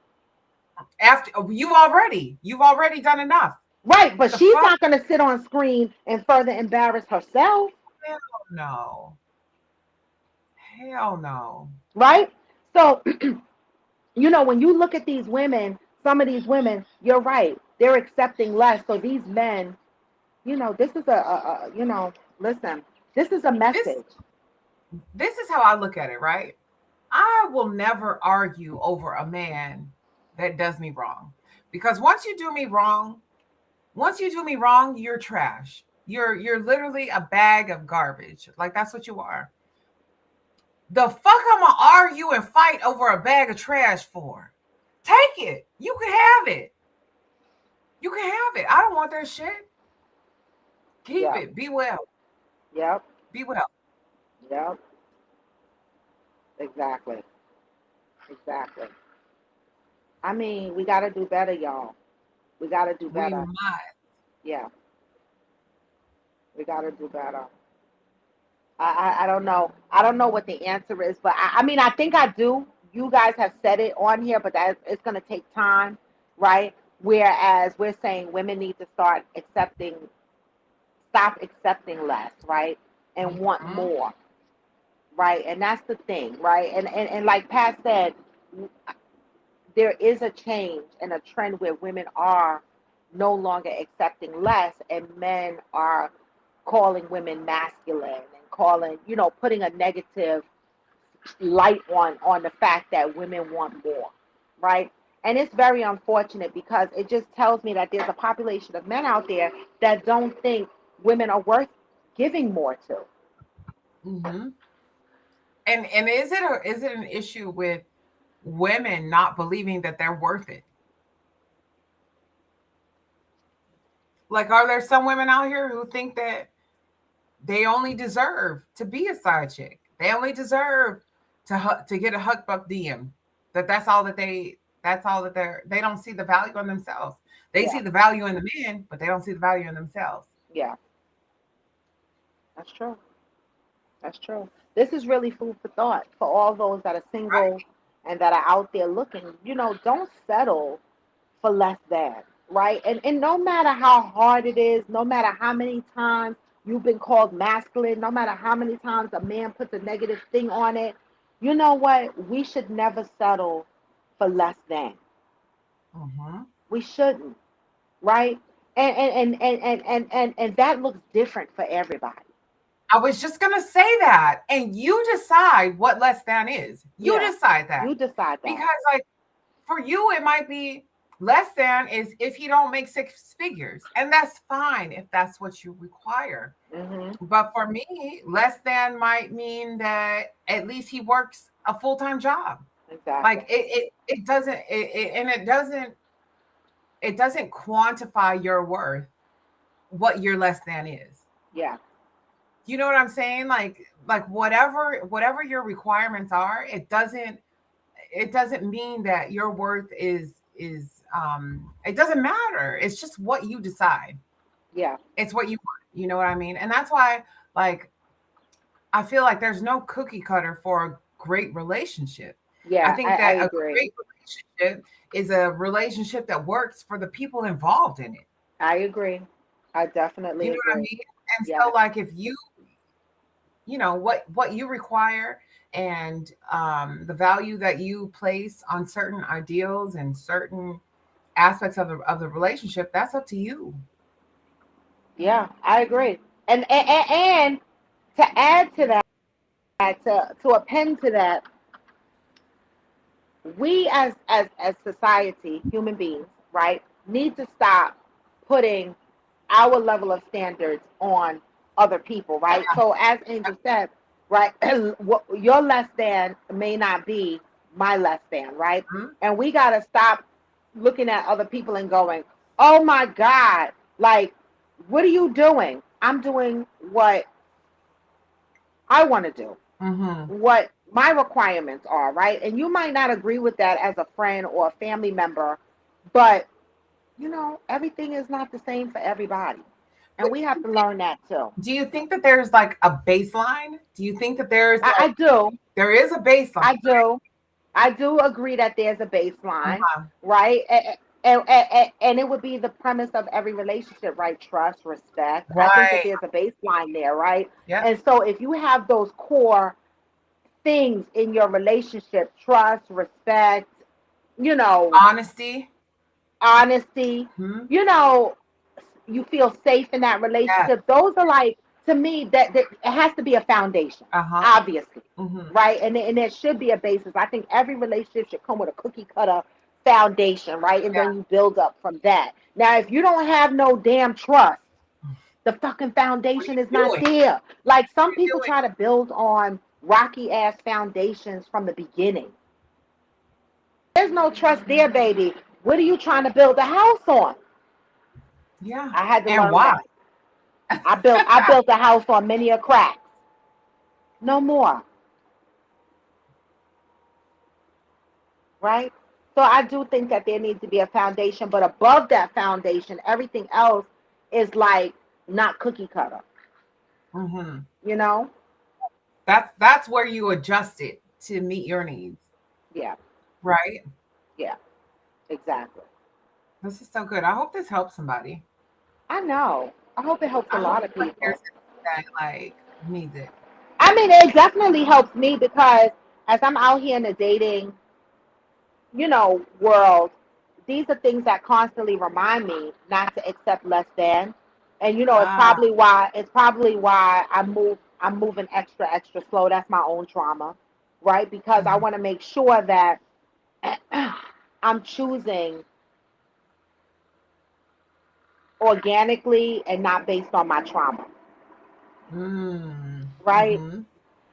after you've already done enough. Right, but The she's fuck? not gonna sit on screen and further embarrass herself. Hell no. Hell no. Right? So, when you look at these women, some of these women, you're right, they're accepting less. So these men, this is listen, this is a This message. this is how I look at it, right? I will never argue over a man that does me wrong. Because once you do me wrong, you're trash. You're literally a bag of garbage. Like that's what you are. The fuck I'm gonna argue and fight over a bag of trash for? Take it. You can have it. You can have it. I don't want that shit. Keep Yep, it. Be well. yep, Be well. yep, exactly, exactly. I mean, we got to do better, y'all. We got to do We better. must. Yeah, we got to do better. I don't know. I don't know what the answer is, but I mean, I think I do. You guys have said it on here, but that it's going to take time, right? Whereas we're saying women need to stop accepting less, right? And want Mhm. more, right? And that's the thing, right? And like Pat said, there is a change and a trend where women are no longer accepting less and men are calling women masculine and calling, putting a negative light on the fact that women want more, right? And it's very unfortunate because it just tells me that there's a population of men out there that don't think women are worth giving more to. Mhm. And is it an issue with women not believing that they're worth it? Like, are there some women out here who think that they only deserve to be a side chick? They only deserve to get a huck buck DM. That's all that they don't see the value in themselves. They Yeah, see the value in the men, but they don't see the value in themselves. yeah, that's true. That's true. This is really food for thought for all those that are single and that are out there looking. Don't settle for less than, right? And no matter how hard it is, no matter how many times you've been called masculine, no matter how many times a man puts a negative thing on it, you know what? We should never settle for less than. Mhm. We shouldn't, right? And that looks different for everybody. I was just gonna say that, and you decide what less than is. You Yeah, decide that you decide that. because, like, for you, it might be less than is if he don't make six figures, and that's fine if that's what you require. Hmm. But for me, less than might mean that at least he works a full time job. Exactly. Like it doesn't, and it doesn't quantify your worth. What your less than is. Yeah, You know what I'm saying? Like whatever your requirements are, it doesn't mean that your worth is it doesn't matter. It's just what you decide. yeah, It's what you want. You know what I mean? And that's why, like, I feel like there's no cookie cutter for a great relationship. I yeah. think I that a agree. great relationship is a relationship that works for the people involved in it. I agree. I You definitely know what I agree. mean? And so, Yes. like, if you know what you require and the value that you place on certain ideals and certain aspects of the relationship, that's up to you. Yeah, I agree. And to add to that, to append to that, we as society, human beings, right, need to stop putting our level of standards on other people, right? So as Angel said, right, your less than may not be my less than, right? Mhm. And we gotta stop looking at other people and going, oh my God, like, what are you doing? I'm doing what I want to do, Mhm. what my requirements are, right? And you might not agree with that as a friend or a family member, but everything is not the same for everybody. And But we have to learn that too. do you think that there's like a baseline? Do you think that there's I like do. there is a baseline? I do. I do agree that there's a baseline, Uh-huh. right? And it would be the premise of every relationship, right? Trust, respect. I think that Right. there's a baseline there, right? Yep. And so if you have those core things in your relationship, trust, respect, you know, Honesty. honesty. Hmm. You know, you feel safe in that Yes. relationship. Those are like, to me, that it has to be a foundation, Uh-huh. obviously, Hmm. right? And there should be a basis. I think every relationship should come with a cookie cutter foundation, right? And Yeah. then you build up from that. Now, if you don't have no damn trust, the fucking What are foundation is you not doing? there. Like What some are you people doing? try to build on rocky ass foundations from the beginning. There's no trust there, baby. What are you trying to build a house on? Yeah. I had to And learn why? that. I built a house on many a cracks. No more, right? So I do think that there needs to be a foundation, but above that foundation, everything else is like not cookie cutter, Hmm. you know? That's where you adjust it to meet your needs, Yeah, right? yeah, exactly. This is so good. I hope this helps somebody. I know. I hope it helps a I hope lot of somebody hears people. it that like needs it. I mean, it definitely helps me because as I'm out here in the dating, world, these are things that constantly remind me not to accept less than. And Ah. it's probably why I'm moving extra, extra slow. That's my own trauma, right? Because I Mhm. want to make sure that I'm choosing organically and not based on my trauma, Mm. right? Mhm.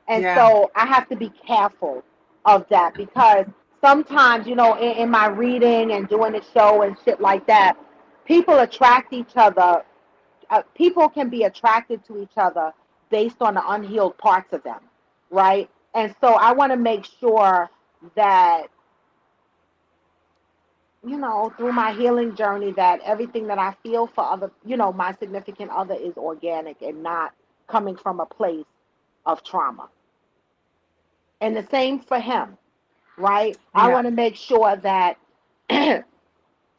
And Yeah. so I have to be careful of that because sometimes, in my reading and doing the show and shit like that, people attract each other. People can be attracted to each other based on the unhealed parts of them, right? And so I want to make sure that, through my healing journey, that everything that I feel for other, my significant other is organic and not coming from a place of trauma. And the same for him, right? I Yeah. want to make sure that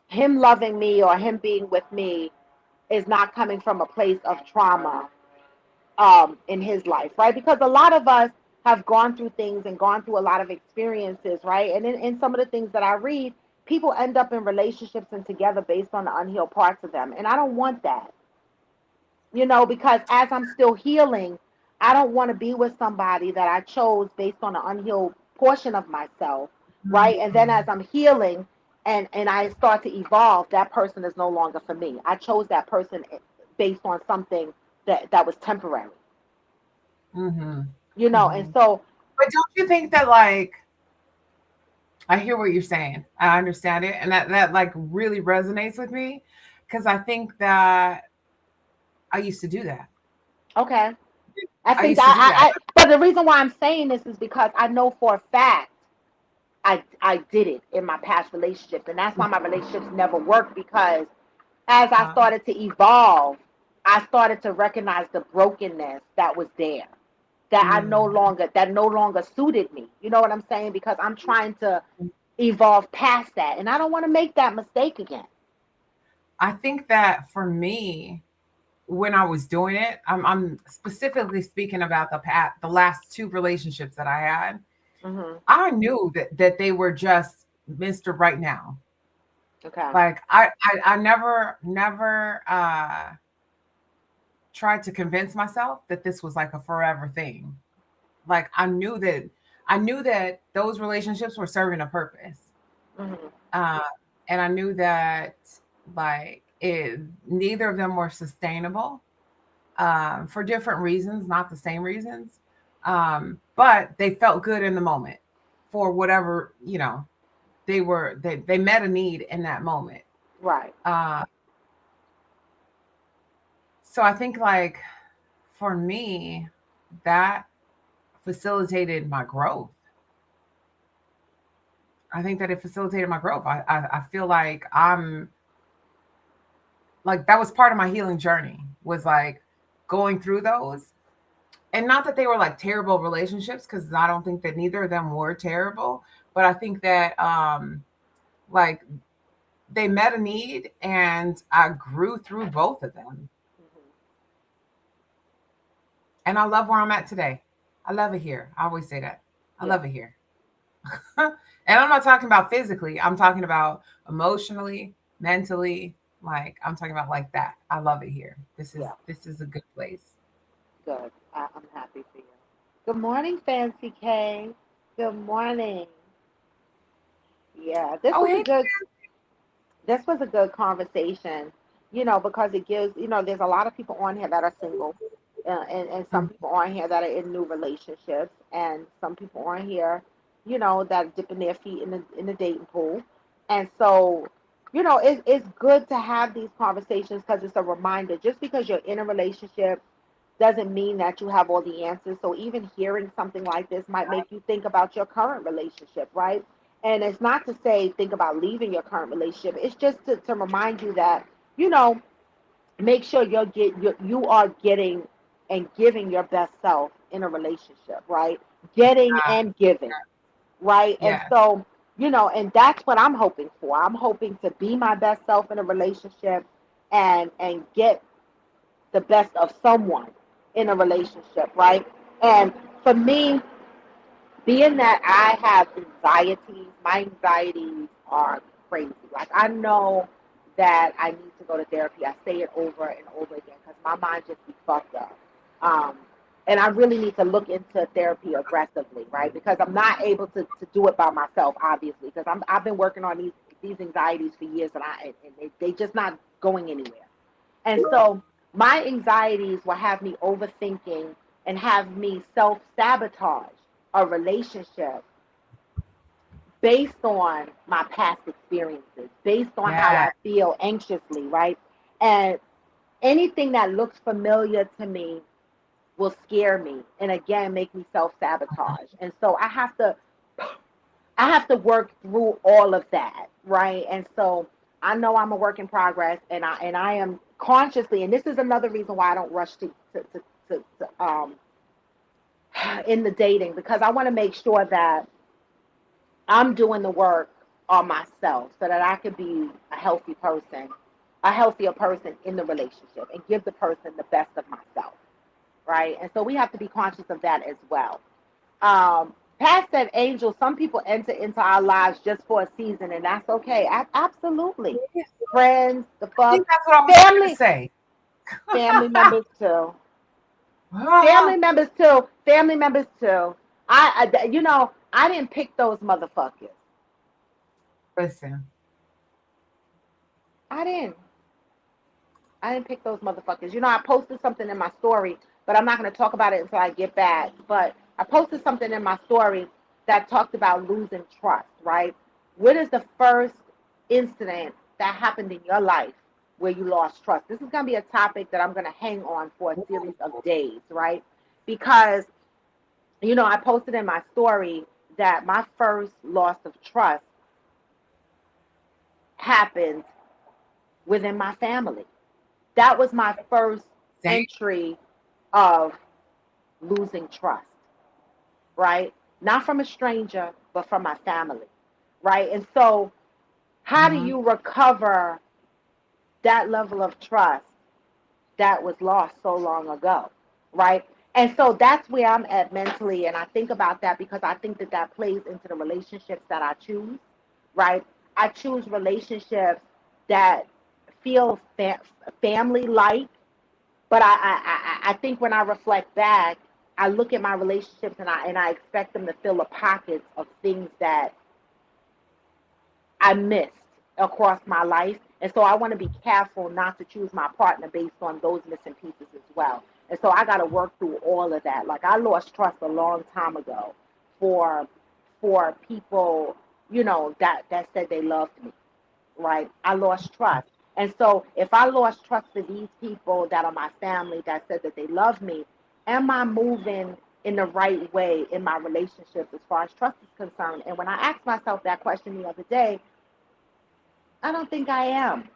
him loving me or him being with me is not coming from a place of trauma in his life, right? Because a lot of us have gone through things and gone through a lot of experiences, right? And in some of the things that I read, people end up in relationships and together based on the unhealed parts of them. And I don't want that, because as I'm still healing, I don't want to be with somebody that I chose based on an unhealed portion of myself, right? And then as Mhm. I'm healing and I start to evolve, that person is no longer for me. I chose that person based on something that was temporary, Mhm. and Mhm. so But don't you think that like I hear what you're saying. I understand it, and that like really resonates with me because I think that I used to do that. okay. I I think used to do that that. but the reason why I'm saying this is because I know for a fact I did it in my past relationships, and that's why my relationships never worked because as I Uh, started to evolve, I started to recognize the brokenness that was there. mm. That no longer suited me. You know what I'm saying? Because I'm trying to evolve past that. And I don't want to make that mistake again. I think that for me, when I was doing it, I'm specifically speaking about the last two relationships that I had. Hmm. I knew that they were just Mr. Right Now. Okay. Like I never tried to convince myself that this was like a forever thing. Like I knew that those relationships were serving a purpose. Hmm. Uh, and I knew that like neither of them were sustainable for different reasons, not the same reasons. But they felt good in the moment for whatever, they met a need in that moment. Right. Uh, so I think like for me, that facilitated my growth. I think that it facilitated my growth. I feel like that was part of my healing journey was like going through those, and not that they were like terrible relationships because I don't think that neither of them were terrible, but I think that like they met a need and I grew through both of them, Hmm. and I love where I'm at today. I love it here. I always say that. I Yeah. love it here. And I'm not talking about physically, I'm talking about emotionally. mentally. Like I'm talking about like that. I love it here. Yeah, This is a good place. good. I'm happy for you. Good morning, Fancy K. Good morning. Yeah, Oh, hey. this was a good conversation, because it gives, there's a lot of people on here that are single, and some Mm, people on here that are in new relationships, and some people on here, that are dipping their feet in the dating pool. And so, it's good to have these conversations because it's a reminder. Just because you're in a relationship doesn't mean that you have all the answers. So even hearing something like this might make you think about your current relationship, right? And it's not to say think about leaving your current relationship. It's just to remind you that, you know, make sure you are getting and giving your best self in a relationship, right? Getting ah, and giving, right? And yes. so, and that's what I'm hoping for. I'm hoping to be my best self in a relationship and get the best of someone in a relationship, right? And for me, being that I have anxieties, my anxieties are crazy. Like I know that I need to go to therapy. I say it over and over again because my mind just be fucked up. Um, and I really need to look into therapy aggressively, right? Because I'm not able to do it by myself, obviously, because I've been working on these anxieties for years, and they just not going anywhere. And so my anxieties will have me overthinking and have me self sabotage a relationship based on my past experiences, based on how Yeah. I feel anxiously, right? And anything that looks familiar to me will scare me and again make me self sabotage. And so I have to work through all of that, right? And so I know I'm a work in progress, and I am consciously, and this is another reason why I don't rush to in the dating, because I want to make sure that I'm doing the work on myself so that I could be a healthier person in the relationship, and give the person the best of myself, right? And so we have to be conscious of that as well. Pat said, Angel, some people enter into our lives just for a season, and that's okay. Absolutely. Friends, the I think fuck, that's what I was trying to family, say. family members too. Family Ah, members too. Family members too. I didn't pick those motherfuckers. listen. I didn't. I didn't pick those motherfuckers. I posted something in my story, but I'm not going to talk about it until I get back. But I posted something in my story that talked about losing trust, right? What is the first incident that happened in your life where you lost trust? This is going to be a topic that I'm going to hang on for a series of days, right? Because, I posted in my story that my first loss of trust happened within my family. That was my first Same. entry of losing trust, right? Not from a stranger, but from my family, right? And so, how do Hmm. you recover that level of trust that was lost so long ago, right? And so that's where I'm at mentally. And I think about that because I think that that plays into the relationships that I choose, right? I choose relationships that feel family like. But I think when I reflect back, I look at my relationships, and I expect them to fill the pockets of things that I missed across my life. And so I want to be careful not to choose my partner based on those missing pieces as well. And so I got to work through all of that. Like I lost trust a long time ago for people, that said they loved me, right? I lost trust. And so if I lost trust for these people that are my family that said that they love me, am I moving in the right way in my relationships as far as trust is concerned? And when I asked myself that question the other day, I don't think I am,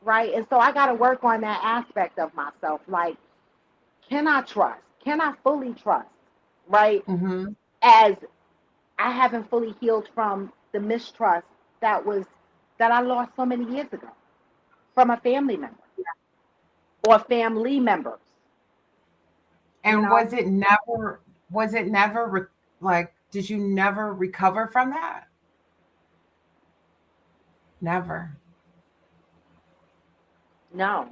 right? And so I got to work on that aspect of myself. Like, can I trust? Can I fully trust, right? Hmm. As I haven't fully healed from the mistrust that was that I lost so many years ago from a family member or family members, you And know? was it never like, did you never recover from that? Never. No,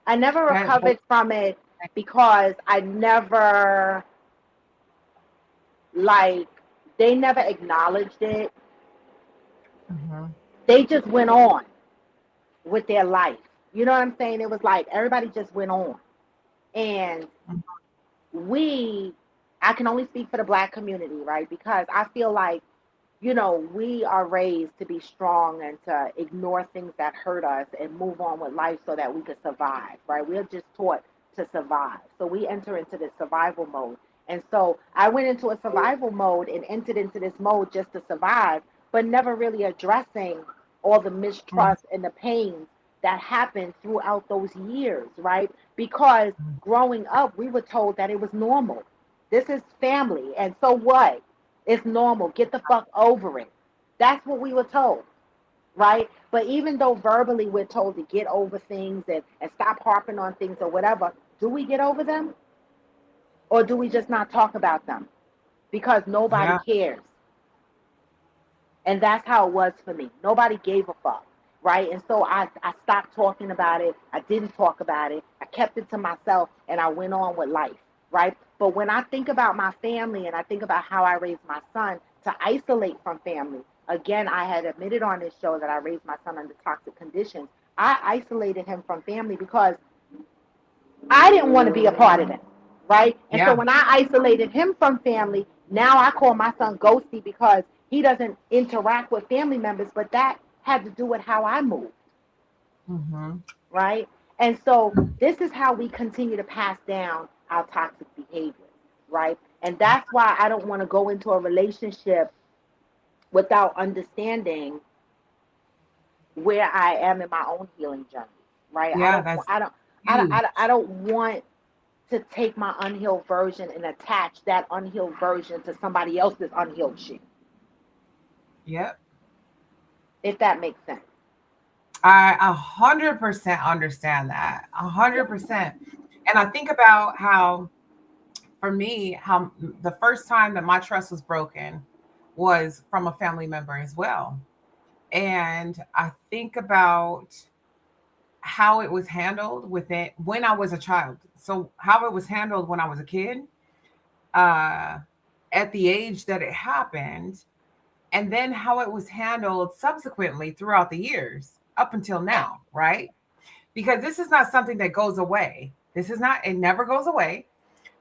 I never Okay. Well, recovered from it because I never, like, they never acknowledged it. mhm, They just went on with their life. You know what I'm saying? It was like everybody just went on. And mhm, we, I can only speak for the black community, right? Because I feel like, we are raised to be strong and to ignore things that hurt us and move on with life so that we could survive, right? We're just taught to survive. So we enter into this survival mode. And so I went into a survival mode and entered into this mode just to survive, but never really addressing all the mhm, mistrust and the pains that happened throughout those years, right? Because mhm. growing up, we were told that it was normal. This is family. And so what? It's normal. Get the fuck over it. That's what we were told, right? But even though verbally we're told to get over things and stop harping on things or whatever, do we get over them? Or do we just not talk about them? Because nobody Yeah. cares. And that's how it was for me. Nobody gave a fuck, right? And so I stopped talking about it. I didn't talk about it. I kept it to myself and I went on with life, right? But when I think about my family and I think about how I raised my son to isolate from family, again, I had admitted on this show that I raised my son under toxic conditions. I isolated him from family because I didn't want to be a part of them, right? And so Yeah. when I isolated him from family, now I call my son Ghosty because he doesn't interact with family members, but that had to do with how I moved, Mhm. right? And so this is how we continue to pass down our toxic behaviors, right? And that's why I don't want to go into a relationship without understanding where I am in my own healing journey, right? I Yeah, don't, that's I don't, I don't, I huge. don't, I don't want to take my unhealed version and attach that unhealed version to somebody else's unhealed shit, Yep. if that makes sense. I 100% understand that. Yeah. 100%. And I think about how, for me, how the first time that my trust was broken was from a family member as well. And I think about how it was handled within when I was a child. So how it was handled when I was a kid, uh, at the age that it happened, and then how it was handled subsequently throughout the years up until now, right? Because this is not something that goes away. This is not, it never goes away.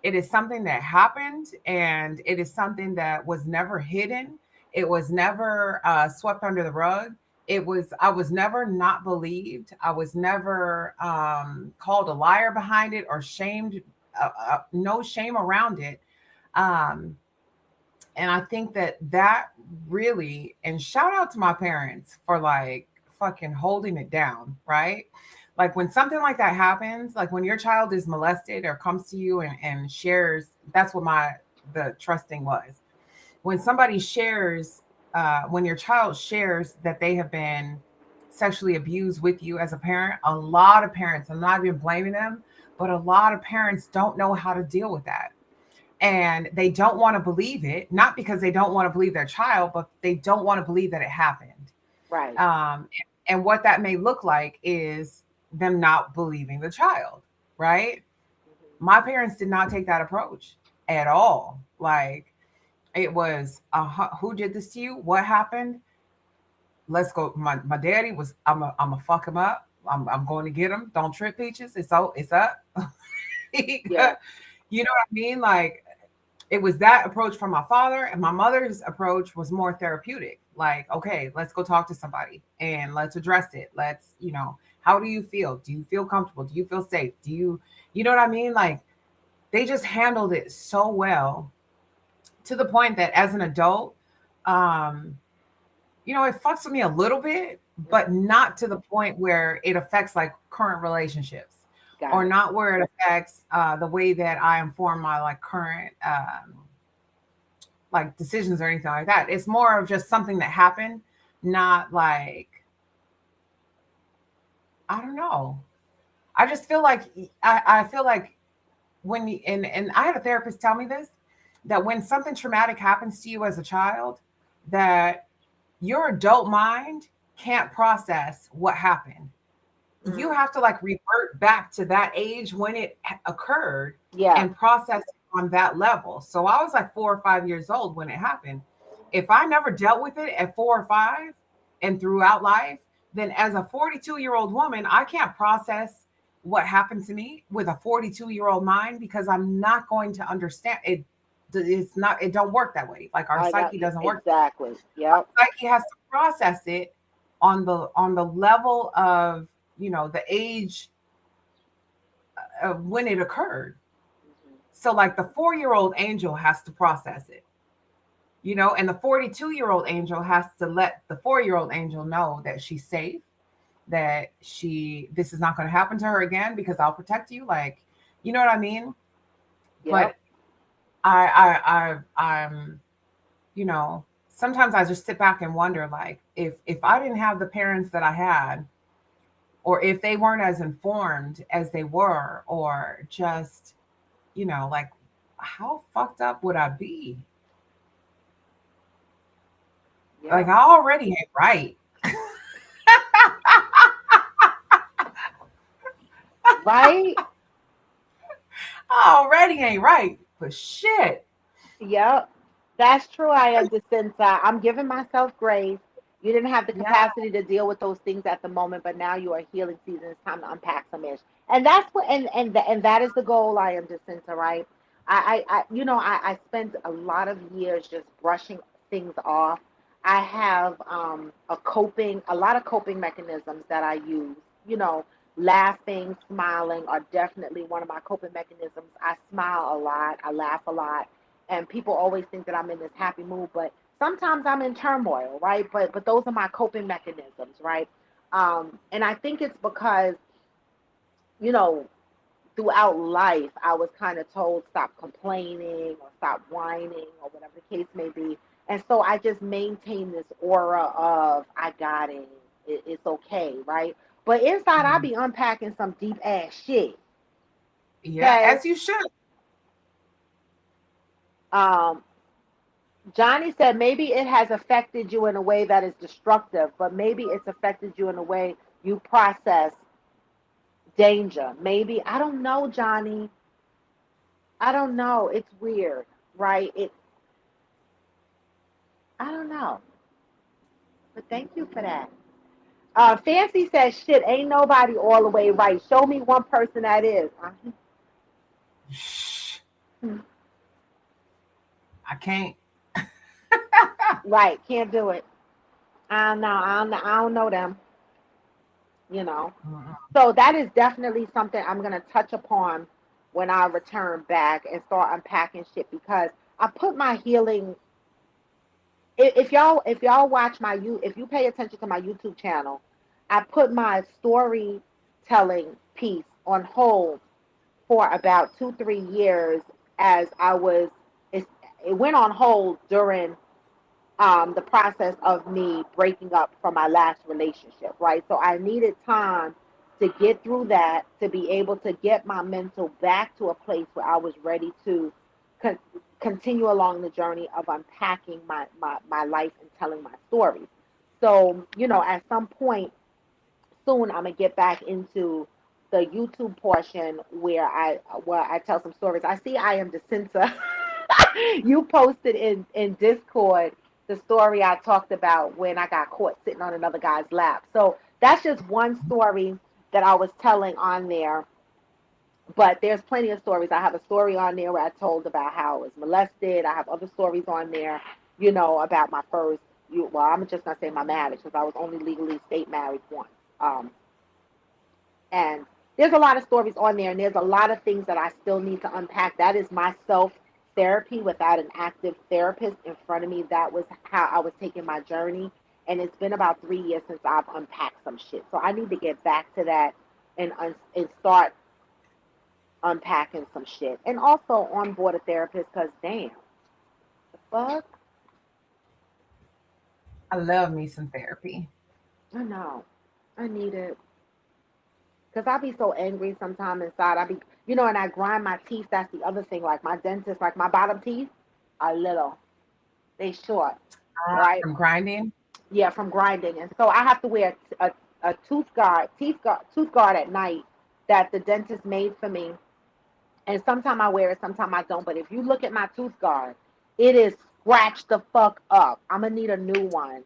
It is something that happened, and it is something that was never hidden. It was never swept under the rug. I was never not believed. I was never called a liar behind it or shamed, no shame around it. Um, and I think that that really, and shout out to my parents for like fucking holding it down, right? Like when something like that happens, like when your child is molested or comes to you and shares, that's what the trusting was. When somebody shares, when your child shares that they have been sexually abused with you as a parent, a lot of parents, I'm not even blaming them, but a lot of parents don't know how to deal with that, and they don't want to believe it, not because they don't want to believe their child, but they don't want to believe that it happened. Right. And what that may look like is them not believing the child, right? Hmm. My parents did not take that approach at all. Like it was, who did this to you? What happened? Let's go. My daddy was, I'm a fuck him up. I'm going to get him. Don't trip, peaches. It's up. You know Yeah. what I mean? Like it was that approach from my father, and my mother's approach was more therapeutic. Like, okay, let's go talk to somebody and let's address it. Let's, how do you feel? Do you feel comfortable? Do you feel safe? You know what I mean? Like they just handled it so well, to the point that as an adult, um it fucks with me a little bit, but Hmm. not to the point where it affects like current relationships, or Got it. not where it affects the way that I inform my like current like decisions or anything like that. It's more of just something that happened, not like, I don't know. I just feel like I feel like when you, and I had a therapist tell me this, that when something traumatic happens to you as a child, that your adult mind can't process what happened. you Mm. have to like revert back to that age when it occurred Yeah, and process it on that level. So I was like 4 or 5 years old when it happened. If I never dealt with it at 4 or 5 and throughout life, then as a 42-year-old woman, I can't process what happened to me with a 42-year-old mind because I'm not going to understand it. It's not, it don't work that way. Like our I got psyche doesn't work. exactly. Yep. Psyche has to process it on the level of, the age of when it occurred. Mhm. So like the 4-year-old angel has to process it, and the 42-year-old angel has to let the 4-year-old angel know that she's safe, that this is not going to happen to her again because I'll protect you. Like, you know what I mean? Yep. But I'm, sometimes I just sit back and wonder, like, if I didn't have the parents that I had, or if they weren't as informed as they were, or just, like, how fucked up would I be? Like, Yep. I already ain't right. Right. I already ain't right. But shit. Yep. That's true. I am Jacinta. I'm giving myself grace. You didn't have the Yeah. capacity to deal with those things at the moment, but now you are healing season. It's time to unpack some ish. And that's what and that is the goal. I am Jacinta, right? I spent a lot of years just brushing things off. I have a lot of coping mechanisms that I use. You know, laughing, smiling are definitely one of my coping mechanisms. I smile a lot. I laugh a lot, and people always think that I'm in this happy mood, but sometimes I'm in turmoil, right? But those are my coping mechanisms, right? And I think it's because you know throughout life I was kind of told stop complaining or stop whining or whatever the case may be, and so I just maintain this aura of I got it, it's okay, right? But inside I Mm. be unpacking some deep ass shit. Yeah, Okay. as you should. Um, Johnny said maybe it has affected you in a way that is destructive, but maybe it's affected you in a way you process danger. Maybe, I don't know, Johnny. I don't know. It's weird, right? I don't know. But thank you for that. Fancy says, shit, ain't nobody all the way right. Show me one person that is. Shh, Uh-huh. I can't. Right, can't do it. I don't know. I don't know them, you know. Mm-mm. So that is definitely something I'm gonna touch upon when I return back and start unpacking shit because I put my healing. If y'all watch my if you pay attention to my YouTube channel, I put my storytelling piece on hold for about 2 3 years as I was. It, it went on hold during the process of me breaking up from my last relationship, right? So I needed time to get through that to be able to get my mental back to a place where I was ready to con- continue along the journey of unpacking my life and telling my stories. So, at some point soon, I'm gonna get back into the YouTube portion where I tell some stories. I see I am Jacinta. You posted in Discord the story I talked about when I got caught sitting on another guy's lap. So that's just one story that I was telling on there. But there's plenty of stories. I have a story on there where I told about how I was molested. I have other stories on there, about my first. Well, I'm just gonna say my marriage because I was only legally state married once. And there's a lot of stories on there, and there's a lot of things that I still need to unpack. That is my self therapy without an active therapist in front of me. That was how I was taking my journey. And it's been about 3 years since I've unpacked some shit. So I need to get back to that and start unpacking some shit. And also onboard a therapist because damn, the fuck? I love me some therapy. I know. I need it. Cause I be so angry sometimes inside. I be, and I grind my teeth. That's the other thing. Like my dentist, like my bottom teeth are little. They short, right? From grinding. Yeah, from grinding, and so I have to wear a tooth guard at night that the dentist made for me. And sometimes I wear it, sometimes I don't. But if you look at my tooth guard, it is scratched the fuck up. I'm gonna need a new one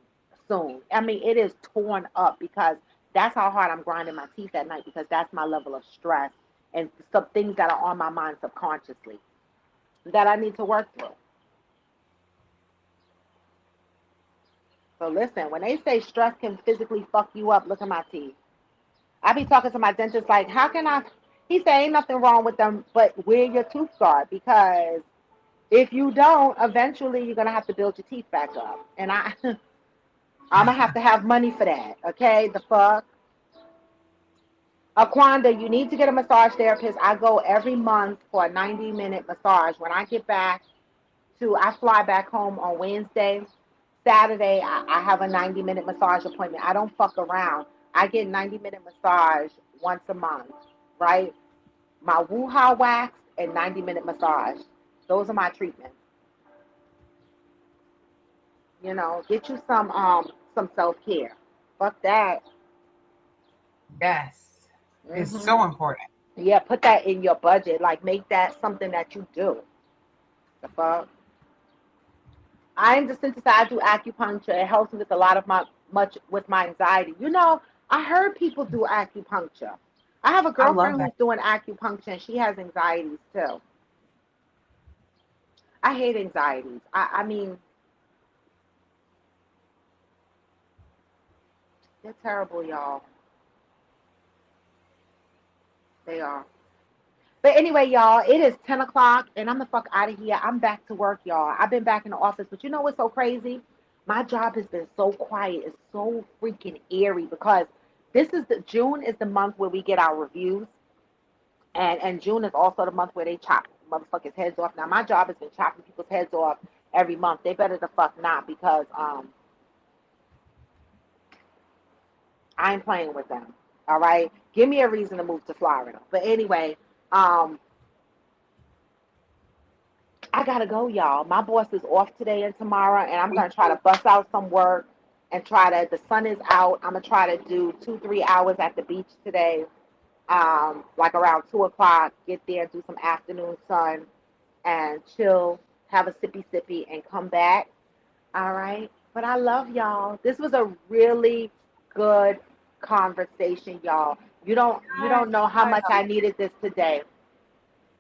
soon. I mean, it is torn up because that's how hard I'm grinding my teeth at night because that's my level of stress and some things that are on my mind subconsciously that I need to work through. So listen, when they say stress can physically fuck you up, look at my teeth. I be talking to my dentist like, how can I? He say ain't nothing wrong with them, but wear your tooth guard because if you don't, eventually you're gonna have to build your teeth back up, and I'm gonna have money for that. Okay, the fuck, Aquanda, you need to get a massage therapist. I go every month for a 90-minute massage. When I get back I fly back home on Wednesday. Saturday, I have a 90-minute massage appointment. I don't fuck around. I get 90-minute massage once a month, right? My woo-ha wax and 90-minute massage. Those are my treatments. Get you some self-care. Fuck that. Yes. It's Hmm. so important. Yeah, put that in your budget. Like, make that something that you do. The fuck. I'm desensitized. I do acupuncture. It helps me with a lot of my much with my anxiety. I heard people do acupuncture. I have a I love girlfriend that. who's doing acupuncture and she has anxieties too. I hate anxieties. I mean, they're terrible, y'all. They are. But anyway, y'all, it is 10 o'clock and I'm the fuck out of here. I'm back to work, y'all. I've been back in the office, but you know what's so crazy? My job has been so quiet. It's so freaking eerie because June is the month where we get our reviews. And June is also the month where they chop motherfuckers' heads off. Now my job has been chopping people's heads off every month. They better the fuck not because I ain't playing with them. All right, give me a reason to move to Florida. But anyway, um, I gotta go, y'all. My boss is off today and tomorrow, and I'm gonna try to bust out some work and try to. The sun is out. I'm gonna try to do 2 3 hours at the beach today. Like around 2 o'clock, get there, do some afternoon sun, and chill, have a sippy sippy, and come back. All right. But I love y'all. This was a really good conversation, y'all. You don't know how much I needed this today.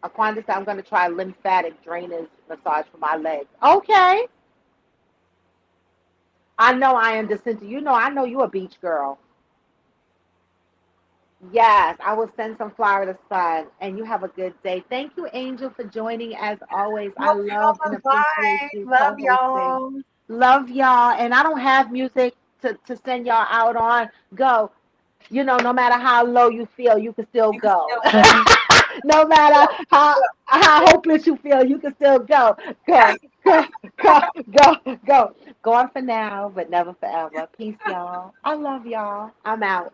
Aquanda said I'm gonna try lymphatic drainage massage for my legs. Okay. I know I am Jacinta. I know you a beach girl. Yes, I will send some Florida sun, and you have a good day. Thank you, Angel, for joining as always. I No love and problem. appreciate Bye. you Love co-hosting. y'all. Love y'all, and I don't have music to send y'all out on. Go. No matter how low you feel, you can still You can go. still go. No matter how hopeless you feel, you can still go. Go. Go. Go. Go. Go. Go on for now, but never forever. Peace, y'all. I love y'all. I'm out.